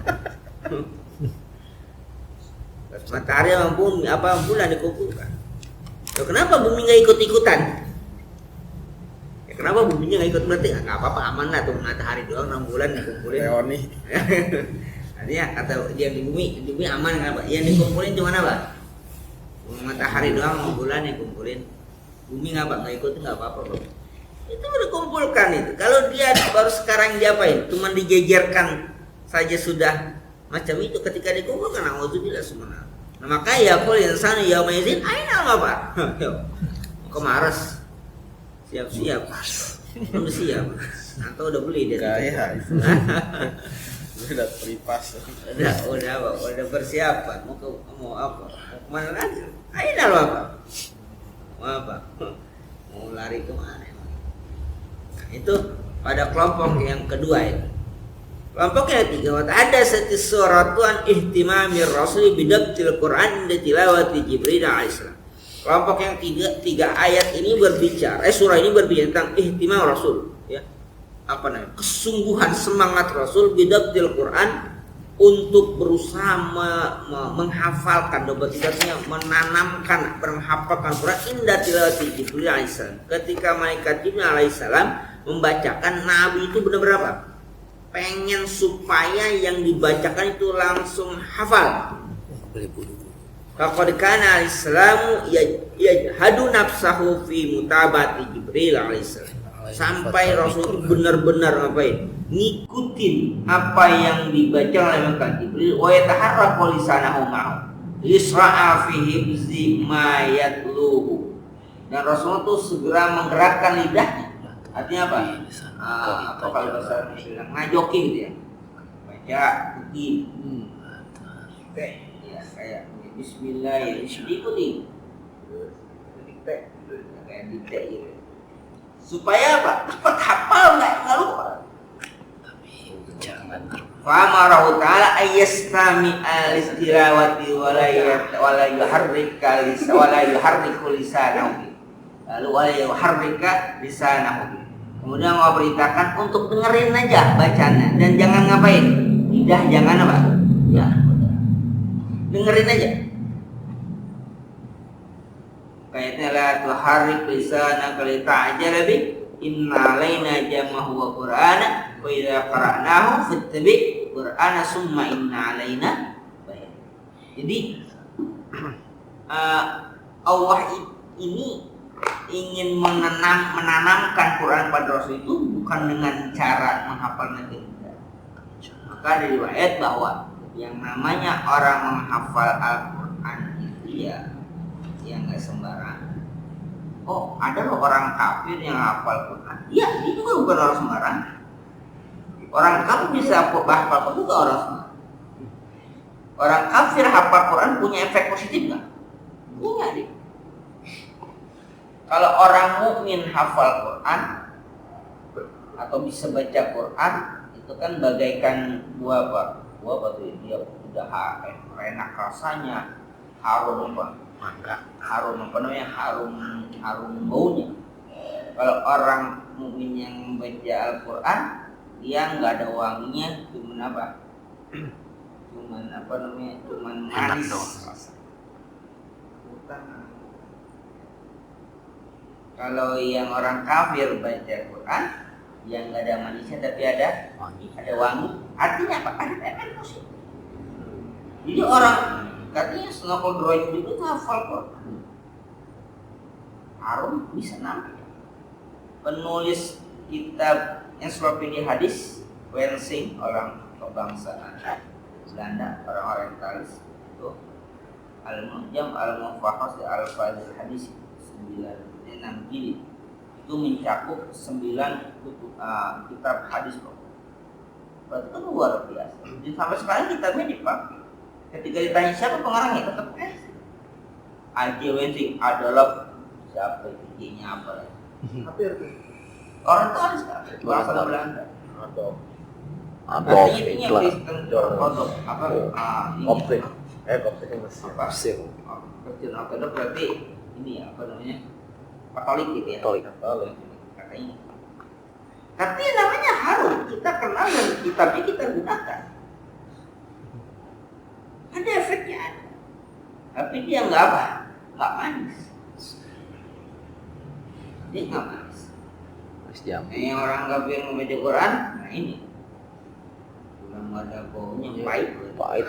Matahari apa bulan dikumpulkan. Ya, kenapa bumi nggak ikut-ikutan? Ya, kenapa buminya nggak ikut? Berarti nggak apa-apa, aman lah tuh, matahari doang 6 bulan dikumpulin. Leoni. Artinya kata dia di bumi aman, kenapa? Yang dikumpulin cuma apa? Matahari doang, bulan dikumpulin. Bumi nggak ikut, nggak apa-apa bro. Itu udah kumpulkan itu. Kalau dia baru sekarang diapain? Cuma digegerkan saja sudah macam itu. Ketika dikumpulkan, auzubillah semua. Nah maka ya qul insanu yauma idzin aina apa? Ke Mars. Siap-siap. Belum siap. Atau udah beli dia. Kaya. Udah tripas. Udah persiapan. Mau apa? Mau kemana lagi? Aina apa? Mau apa? Mau lari kemana? Nah, itu pada kelompok yang kedua itu. Kelompok yang ketiga, ada satu suratuan ihtimamir rasul bidabtil Quran dan tilawati Jibril alaihissalam. Kelompok yang tiga ayat ini berbicara, surah ini berbicara tentang ihtimam rasul, ya. Apa namanya? Kesungguhan semangat rasul bidabtil Quran untuk berusaha menghafalkan, tidak menanamkan, menghafalkan Quran inda tilawati Jibril alaihissalam. Ketika malaikat Jibril alaihissalam membacakan, Nabi itu benar berapa? pengen supaya yang dibacakan itu langsung hafal. Faqad kana al-islamu yajhadu nafsahu fi mutabati Jibril alaihissalam. Sampai Rasul itu benar-benar ngikutin apa yang dibaca oleh malaikat Jibril, wa yataharraku lisanahu ma'ahu lisra'a fi hifzi ma yatluhu. Dan Rasul itu segera menggerakkan lidahnya. Artinya apa? Apa kalau bahasa Indonesia ngajokin gitu ya. Baca begini. Ya kayak bismillah ya diikuti. Kayak dikte gitu. Supaya apa? Cepat hafal nggak lupa. Fa'amarahu ta'ala ayyastami al-istilawati wala yuharrika lisanahu. Lalu wala yuharrika lisanahu. Kemudian Allah beritakan untuk dengerin aja bacanya dan jangan ngapain? Lidah jangan apa? Ya. Dengerin aja. Kayaknya la tuharrik lisanaka lita'jala bi inna alaina jam'ahu wa qur'ana wa idza qara'nahu fattabi' qur'ana summa inna alaina bayan. Jadi Allah ini ingin menanamkan Quran pada Rasul itu bukan dengan cara menghafal nanti. Maka dari riwayat bahwa yang namanya orang menghafal Al-Quran itu ya nggak sembarang. Oh, ada loh orang kafir yang hafal Quran. Iya, dia juga bukan orang sembarang. Orang kafir bisa hafal Quran juga orang sembarang. Orang kafir hafal Quran punya efek positif nggak? Punya deh. Kalau orang mukmin hafal Quran atau bisa baca Quran, itu kan bagaikan buah batu. Dia udah enak rasanya, harum harum baunya. Kalau orang mukmin yang membaca Al-Quran, dia nggak ada wanginya, cuman manis. Kalau yang orang kafir baca Quran, yang nggak ada manisnya tapi ada wangi. Artinya apa? Ada efek positif. Jadi orang katanya senokol drawing itu hafal Quran, harum bisa nampak. Penulis kitab ensiklopedia hadis Wensing, orang kebangsaan Belanda, orang orientalis itu Al-Mu'jam Al-Mufakhas Al-Fadil Hadis 6 jilid itu mencakup 9 kitab hadis. Berarti kan luar biasa. Dan sampai sekarang kitabnya dipakai. Ketika ditanya siapa pengarangnya, tetap A.J. Wensing adalah siapa, ide-nya apa? Orang tahu sekarang bahasa Belanda. Artinya itu yang Kristen ortodok Koptik Kristen ortodok berarti ini ya apa namanya Katolik gitu ya. Katolik katanya. Tapi namanya harum, kita kenal dan kitabnya kita gunakan. Ada efeknya, tapi dia nggak manis. Dia nggak manis. Yang orang kafir membaca Quran, nah ini belum ada baunya, pahit.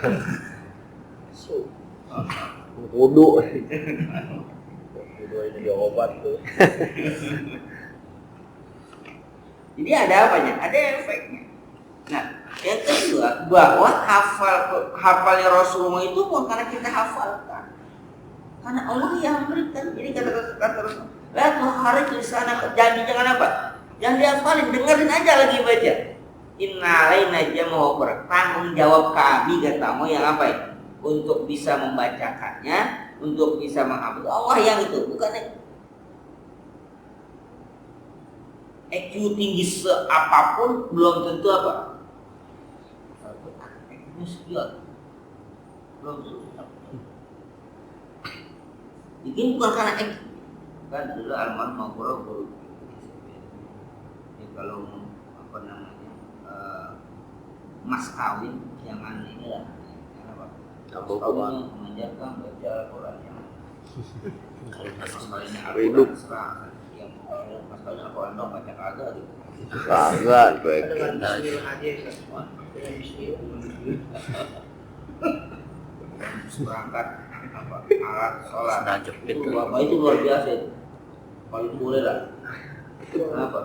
Wudu ini dia obat tuh. Jadi ada apanya? Ada efeknya. Nah, yang kedua, bahwa hafalnya Rasulullah itu bukan karena kita hafalkan, karena Allah yang memberikan. Jadi kata Rasul, la tuharrik lisanaka, jangan apa? Jangan dihafalin, dengerin aja lagi baca. Inna alaina jam'ahu, tanggung jawab kami katamu yang apa ya? Untuk bisa membacakannya, untuk bisa menghafal. Allah yang itu, bukan IQ tinggi seapapun belum tentu apa? IQ-nya sekian. Belum tentu. Ini bukan karena IQ. Kan dulu almarhum Maghfurah guru. Kalau apa namanya mas kawin jangan inilah. Kawinnya mengajarkan baca Al-Quran yang hidup. Mas kawin apa dong baca kagak gitu. Kagak, baik. Dengan bismillah aja ya. Dengan bismillah. Berangkat apa alat sholat. Sudah jepit. Bapak itu luar biasa itu. Kalau itu boleh lah. Kenapa?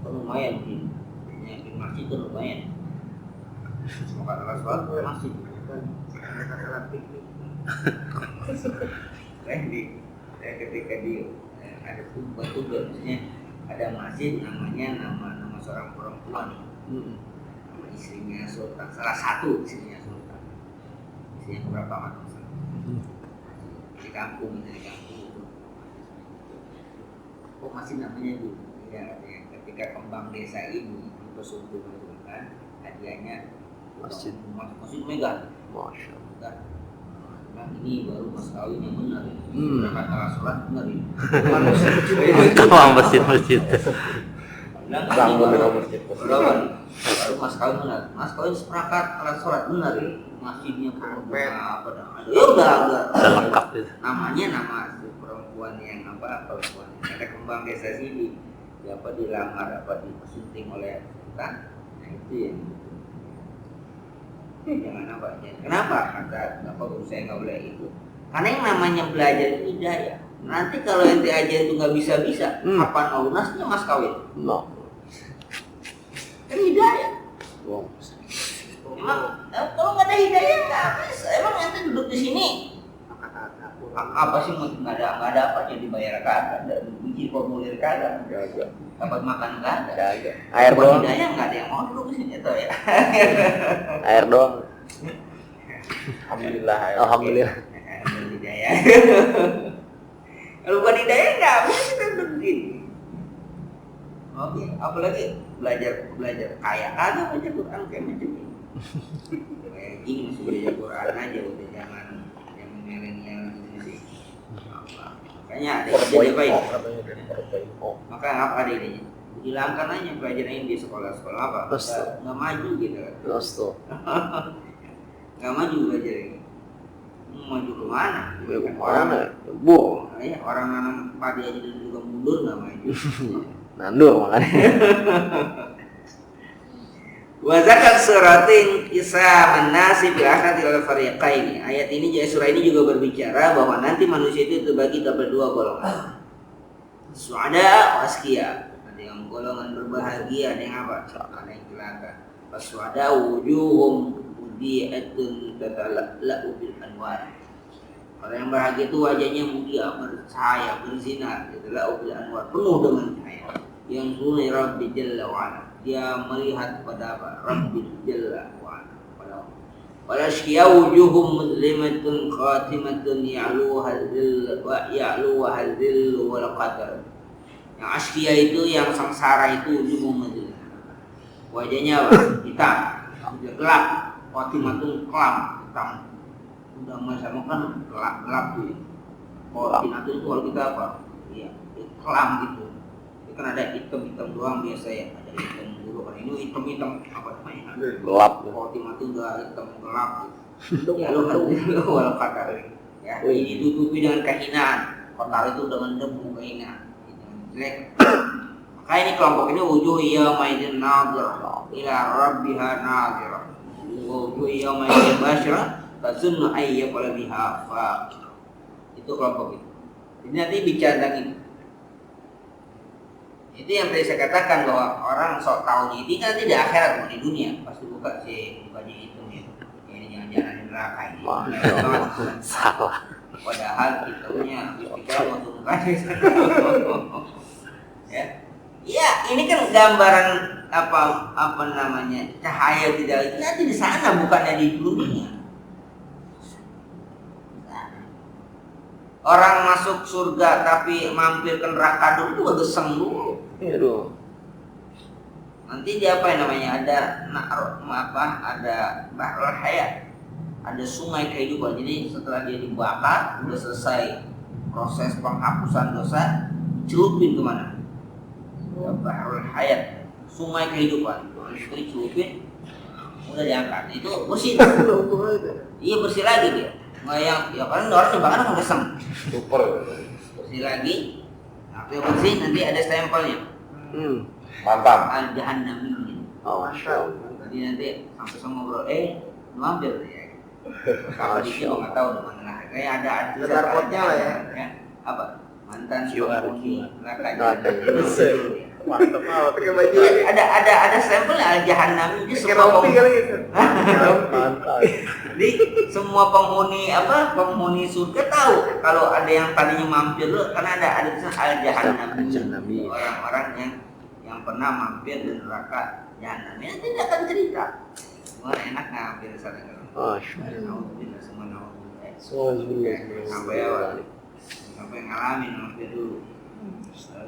Lumayan sih. Nyiapin masjid itu lumayan. Semoga alat sholat masjid. Ketika ada tugas maksudnya ada masjid nama seorang perempuan nama istrinya Sultan, salah satu istrinya Sultan, istrinya berapa anak di kampung itu kok masih namanya itu ya, ketika kembang desa ini bersuntung kan hadiahnya masjid megah, masya Allah. Nah, ini baru mas kawin yang benar. Berangkat ala sholat benar ini. Kawang masjid-masjid. Bangun dengan masjid. Baru mas kawin benar. Mas kawin seperangkat ala sholat benar. Masjidnya perempuan apa dah. Ya udah lengkap itu. Namanya nama perempuan yang perempuan yang ada kembang desa sini. Apa dilamar apa disunting oleh kan? Nah itu yang jangan apa ya. Kenapa? Kenapa guru saya nggak boleh itu? Karena yang namanya belajar itu hidayah. Nanti kalau ente aja itu nggak bisa, kapan mau lunasnya mas kawin? No. Kan hidayah. Wow. Emang kalau nggak ada hidayah nggak bisa. Emang ente duduk di sini apa sih nggak ada apa aja dibayar kagak, ada uji formulir kagak, dapat makan kagak, Air doang. Hidayah nggak ada yang mau duduk di sini tuh ya. Air doang. Alhamdulillah. Alhamdulillah. Hidayah. Kalau bukan hidayah nggak bisa kita duduk di sini. Oke, apalagi belajar kaya kagak baca Quran kayak macam ini. Kayak gini masih belajar Quran aja udah jangan yang milenial ini. Makanya ada ide apa ini? Maka apa ada idenya? Hilangkan aja pelajaran di sekolah-sekolah apa? Nggak maju gitu kan? Nggak maju belajar ini. Maju kemana? Kemana? Bu. Ya, orang nanam padi aja juga mundur nggak maju. Nandur makanya. Wa zakat suratin Islam an-nasi bil akhirati wal fariqaini. Ayat ini surah ini juga berbicara bahwa nanti manusia itu terbagi dalam dua golongan. Suada wa asqiya. Ada yang golongan berbahagia, ada yang apa? Ada yang celaka. Faswada wujuhum mudiatun tatala'u bil anwar. Orang yang bahagia itu wajahnya mulia, bercahaya, bersinar, tatala'u bil anwar, penuh dengan cahaya. Yang sunai Rabbi Jalla wa'ala. Dia melihat kepada apa? Rabbi Jalla wa'ala. Wala asqiya wujuhum muslimatun khatimatun ya'luha dhillu wal qadar. Yang asqiya itu yang sengsara itu wujuhum muslimatun. Wajahnya apa? Hitam, gelap, khatimatun kelam, hitam. Udah sama kan gelap tuh. Khatimatun itu kalau kita apa? Iya, kelam gitu. Kan ada hitam doang biasa ya, ada hitam dulu kan ini hitam apa namanya? Gelap. Khatimatun udah hitam gelap. Ya lu wal qadar. Ya, ini ditutupi dengan kehinaan. Kotor itu dengan debu kehinaan. Jelek. Maka ini kelompok ini wujuh yaumaidin nadhirah ila rabbiha nadhirah. Wujuh yaumaidin basyirah tazunnu ay yaqula biha fa. Itu kelompok itu. Jadi nanti bicara tentang itu. Itu yang tadi saya katakan bahwa orang sok tahu ini kan nanti di akhirat di dunia pasti buka bukanya itu ya. Ini jangan-jangan di neraka ini. Salah. Padahal hitamnya kita mau turun lagi. Ya. Iya, ini kan gambaran apa namanya cahaya tidak itu nanti di sana bukannya di dunia. Orang masuk surga tapi mampir ke neraka dulu juga geseng dulu. Aduh. Nanti dia apa yang namanya ada ada bahrul hayat, ada sungai kehidupan. Jadi setelah dia dibakar udah selesai proses penghapusan dosa, celupin kemana? Bahrul hayat, sungai kehidupan. Itu dicelupin, udah diangkat. Itu bersih. Iya bersih lagi dia. Nggak yang ya kan orang dibakar kan kesem. Super. Bersih lagi. Artinya apa sih? Nanti ada stempelnya. Mantap. Al-Jahannami. Oh, Masya Allah. Jadi nanti sampai sama ngobrol, mampir ya. Kalau di sini Masya nggak tahu di mana. Kayak ada barcode-nya lah ya. Apa? Mantan QR. penghuni neraka Ada. jahanam. Mantap banget. Pakai baju Ada stempelnya Al-Jahannami. Jadi semua rompi kali gitu. Mantap. Jadi semua penghuni surga tahu kalau ada yang tadinya mampir dulu, karena ada tulisan Al-Jahannami. Al-Jahannami. Orang-orang yang pernah mampir di neraka jahanam. Nanti dia akan cerita. Wah, enak mampir di sana. Masya Allah. Alhamdulillah semua Alhamdulillah. sampai ngalamin mampir dulu.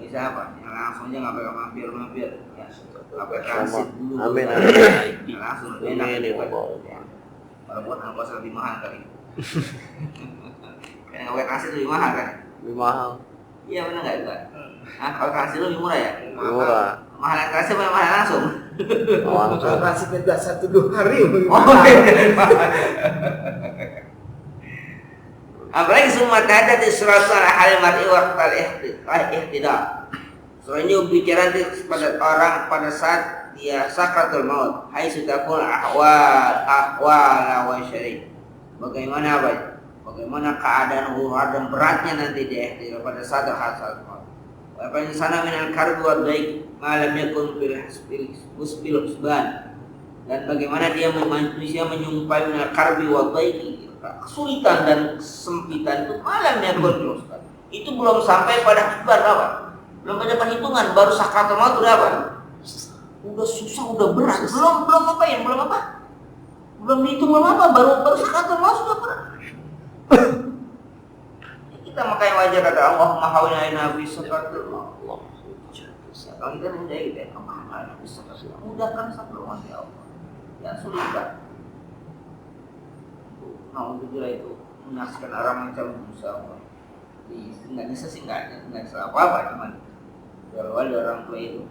Bisa apa? Yang langsung aja nggak pakai mampir ya. Pakai transit dulu. Amin. Ya, langsung enak. Amin ya Allah. Walaupun ongkos lebih mahal kali. Karena pakai transit lebih mahal kan? Lebih mahal. Iya benar nggak itu? Nah, kalau transit lebih murah ya? Murah. Mahal yang transit apa mahal langsung? Langsung. Transitnya udah 1-2 hari. Apalagi semua tadat di surah al mar'i waqtal ihtida. Surah ini bicara pada orang pada saat dia sakratul maut. Hai sutakul ahwal wa syari. Bagaimana apa? Bagaimana keadaan huru dan beratnya nanti di ihtida pada saat maut. Wa fa insana min al-karbi wa dhaik ma lam yakun fil husban. Dan bagaimana dia manusia menyumpai min al-karbi wa dhaik, kesulitan dan kesempitan itu malam yang berdosa. Itu belum sampai pada hisban apa? Belum pada perhitungan, baru sakaratul maut udah apa? Udah susah, udah berat. Belum ngapain? Belum apa? Belum dihitung belum apa? Baru sakaratul maut sudah berat. Kita makanya wajar kata Allah mahawina fi sakaratul maut. Kalau kita mudah gitu ya, mahawina fi sakaratul maut. Mudahkan sakaratul maut ya Allah. Ya sulitkan. Alhamdulillah itu menyaksikan orang macam Musa. Nggak nyesel sih, nggak nyesel apa-apa, cuman kalau ada orang tua itu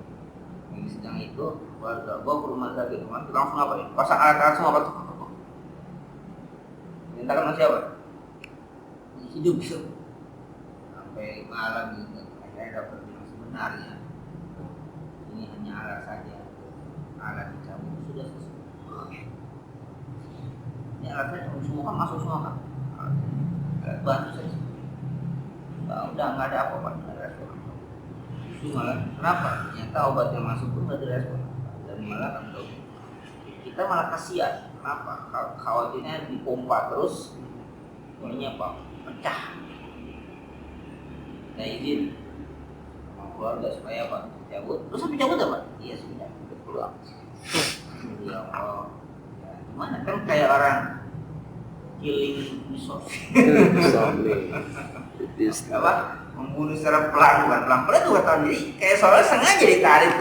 yang sedang itu keluarga bawa ke rumah sakit, langsung apa ya? Pasang alat langsung apa tuh? Mintakan sama siapa? Hidup sampai malam gitu, akhirnya dapat yang sebenarnya. Ini hanya alat saja, alat dicabut sudah selesai. Ini alatnya semua kan masuk semua kan, alat bantu saja. Udah nggak ada apa-apa, nggak ada respon. Justru malah kenapa? Ternyata obat yang masuk pun nggak direspon dan malah kan kita malah kasihan. Kenapa? Khawatirnya dipompa terus, pokoknya apa? Pecah. Nah izin sama keluarga supaya apa? Cabut. Terus sampai cabut apa? Iya sudah, pulang. Ya Allah. Gimana kan kayak orang killing apa? Membunuh secara pelan itu gak tahu, jadi kayak soalnya sengaja ditarik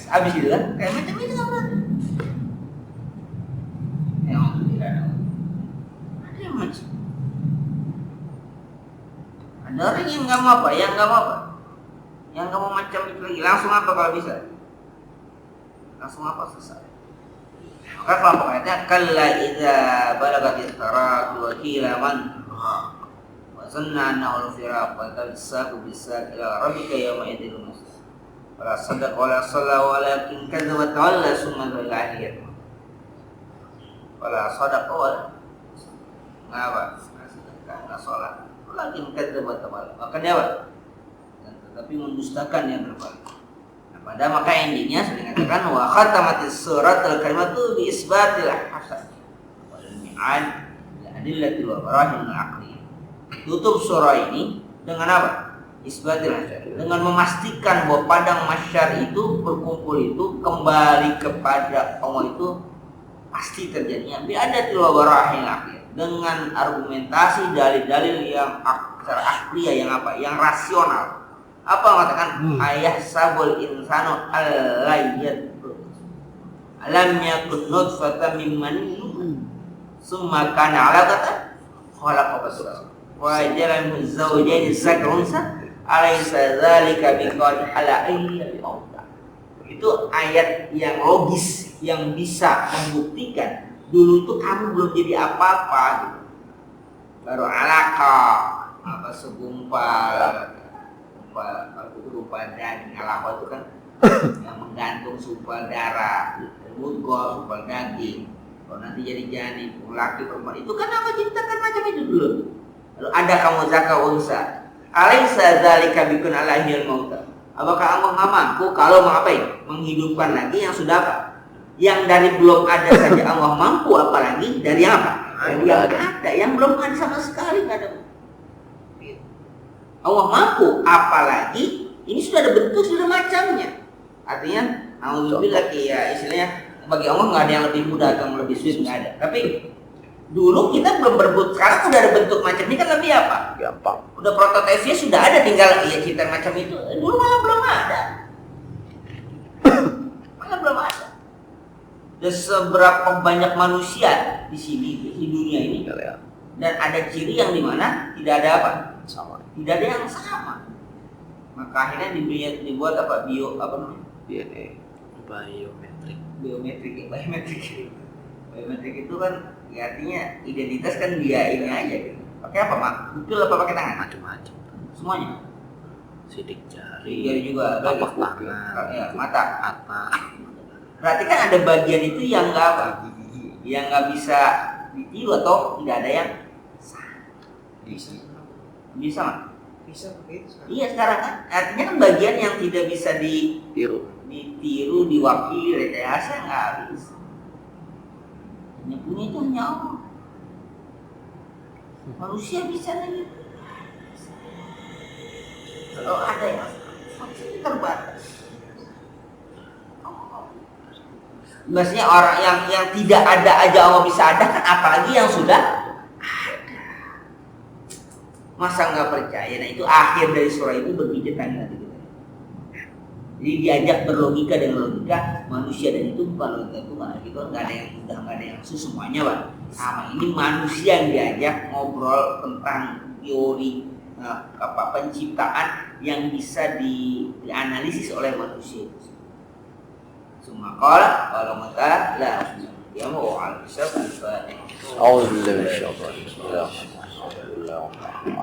abis itu kan kayak macam itu kan berarti. Ya tidak ada yang macam. Ada orang yang nggak mau apa, yang nggak mau macam itu lagi, langsung apa kalau bisa, langsung apa selesai. Maka kelompok ayatnya kalla idza balagatis taraq wa qila man wa zanna annahu al-firaq wa tasabu bisaq ila rabbika yawma idil masir wala sadaq wala salla walakin kadzdzaba tawalla summa dzalahiyat wala sadaq wala ngapa nggak sholat walakin kadzdzaba tawalla makanya apa? Tetapi mendustakan yang berbalik. Pada maka endingnya sudah dikatakan wa khatamatis surat al-kalimatu bi isbatil hasan wal mi'ad li adillatil wa barahil aqli. Tutup surah ini dengan apa? Isbatil hasan, dengan memastikan bahwa padang mahsyar itu berkumpul itu kembali kepada Allah itu pasti terjadinya bi adatil wa barahil aqli, dengan argumentasi dalil-dalil yang secara akliyah yang apa? Yang rasional. Apa mengatakan ayah sabul insanu alayyat alam yakun nutfatan min mani summa kana 'alaqatan khalaqa basara wa ja'ala min zawjayn zakara unsa alaysa dzalika biqadir ala ayyil mauta. Itu ayat yang logis yang bisa membuktikan dulu itu kamu belum jadi apa-apa gitu. Baru alaqa apa segumpal berupa daging. Alaqah itu kan yang menggantung supel darah, mudghah supel daging. Kalau nanti jadi janin, laki perempuan itu kan Allah ciptakan macam itu dulu. Lalu ada kamu zakah unsa. Alaysa dzalika bikun alaihil mauta. Apakah Allah nggak mampu kalau mengapain? Menghidupkan lagi yang sudah apa? Yang dari belum ada saja Allah mampu, apalagi dari apa? Dari yang ada, yang belum ada sama sekali nggak ada. Allah mampu, apalagi ini sudah ada bentuk, sudah ada macamnya. Artinya, alhamdulillah ya istilahnya bagi Allah nggak ada yang lebih mudah atau yang lebih sulit, nggak ada. Tapi dulu kita belum berebut, sekarang udah ada bentuk macam ini kan lebih apa? Gampang. Udah prototipnya sudah ada, tinggal ya kita macam itu. Dulu malah belum ada. Malah belum ada. Dan seberapa banyak manusia di sini di dunia ini, dan ada ciri yang dimana tidak ada apa? Sama. Tidak ada yang sama. Maka akhirnya dibuat apa? DNA. Biometrik. Biometrik itu kan ya artinya identitas kan dia ini aja gitu. Pakai apa, Mak? Betul apa pakai tangan? Macam-macam. Semuanya. Sidik jari. Jari juga, Tapak tangan. ya, mata. Berarti kan ada bagian itu yang nggak apa? Yang nggak bisa ditiru atau tidak ada yang bisa, Mak? Bisa begitu. Iya sekarang kan artinya kan bagian yang tidak bisa ditiru, diwakili, rekayasa nggak bisa. Yang punya itu hanya Allah. Manusia bisa lagi. Kalau ada yang maksudnya terbatas. Maksudnya orang yang tidak ada aja Allah bisa ada kan, apalagi yang sudah ada. Masa nggak percaya? Nah itu akhir dari surah itu berbicara nanti kita. Jadi diajak berlogika dengan logika manusia, dan itu bukan logika Tuhan. Itu nggak ada yang mudah, nggak ada yang susah, semuanya Pak. Sama ini manusia yang diajak ngobrol tentang teori penciptaan yang bisa dianalisis oleh manusia. Semua kalau mata lah dia mau al-kisah al-fatih. أعوذ بالله من الشيطان بسم الله الرحمن الرحيم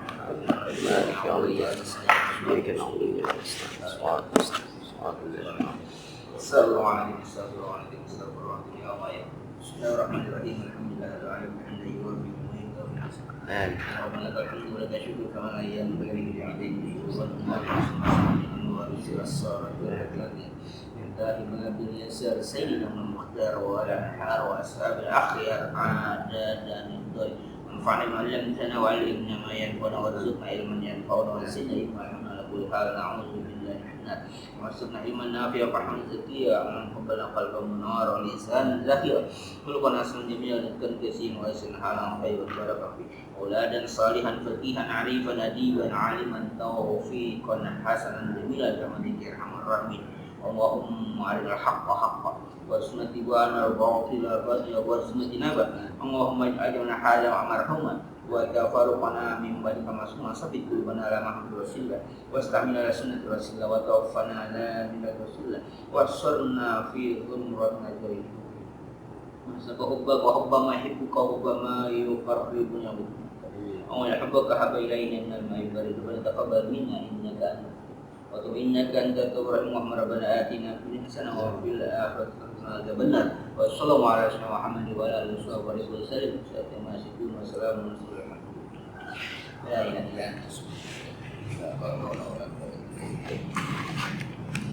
مالك يوم الدين إياك نعبد وإياك نستعين صراط المستقيم Assalamualaikum warahmatullahi wabarakatuh. Ya Allah ya. Bismillahirrahmanirrahim. Alhamdulillahirabbil alamin. Hamdan yuwaffi wa yukafi. Rabbana lakal hamdu wa lakal syukru kama la yanbaghi li jalaalihi wa ijlalihi wa as-salatu wa al-haqqi. دائما باليسار سيدنا المختار والأنحار وأصحاب الأخيار عادة الضيف وانفعنا ما علمتنا وعلمنا ما ينفعنا وارزقنا علما ينفعنا وزدنا علما يحملنا على كل حال نعوذ بالله من وارزقنا علما نافعا وفهما زكيا ومن قبلنا قلبا منورا ولسانا ذكيا خلقنا اسما جميلا ذكرا كثيرا ويسرنا حالا خيرا وبركة فيه أولادا صالحا فقيها عريفا أديبا عالما توفيقا حسنا جميلا كما ذكر أرحم الراحمين اللهم أرنا الحق حقا وارزقنا اتباعه الباطل باطلا وارزقنا اجتنابه اللهم اجعلنا حالا ومرحوما وتفرقنا من بعد كما ثبت قلوبنا على محمد رسول الله واستعملنا على سنة رسول الله وتوفنا على ملة رسول الله واحشرنا في زمرة نجرين حبك وحب ما يحبك وحب ما يقربنا بك اللهم يحبك حب إلينا من الماء البارد وتقبل منا إنك أنت وتب إنك أنت التواب الرحيم اللهم ربنا آتنا في الدنيا حسنة وفي الآخرة حسنة عذاب النار وصلى الله على سيدنا محمد وعلى آله وصحبه وسلم ما يصفون وسلام على المرسلين لا إله إلا أنت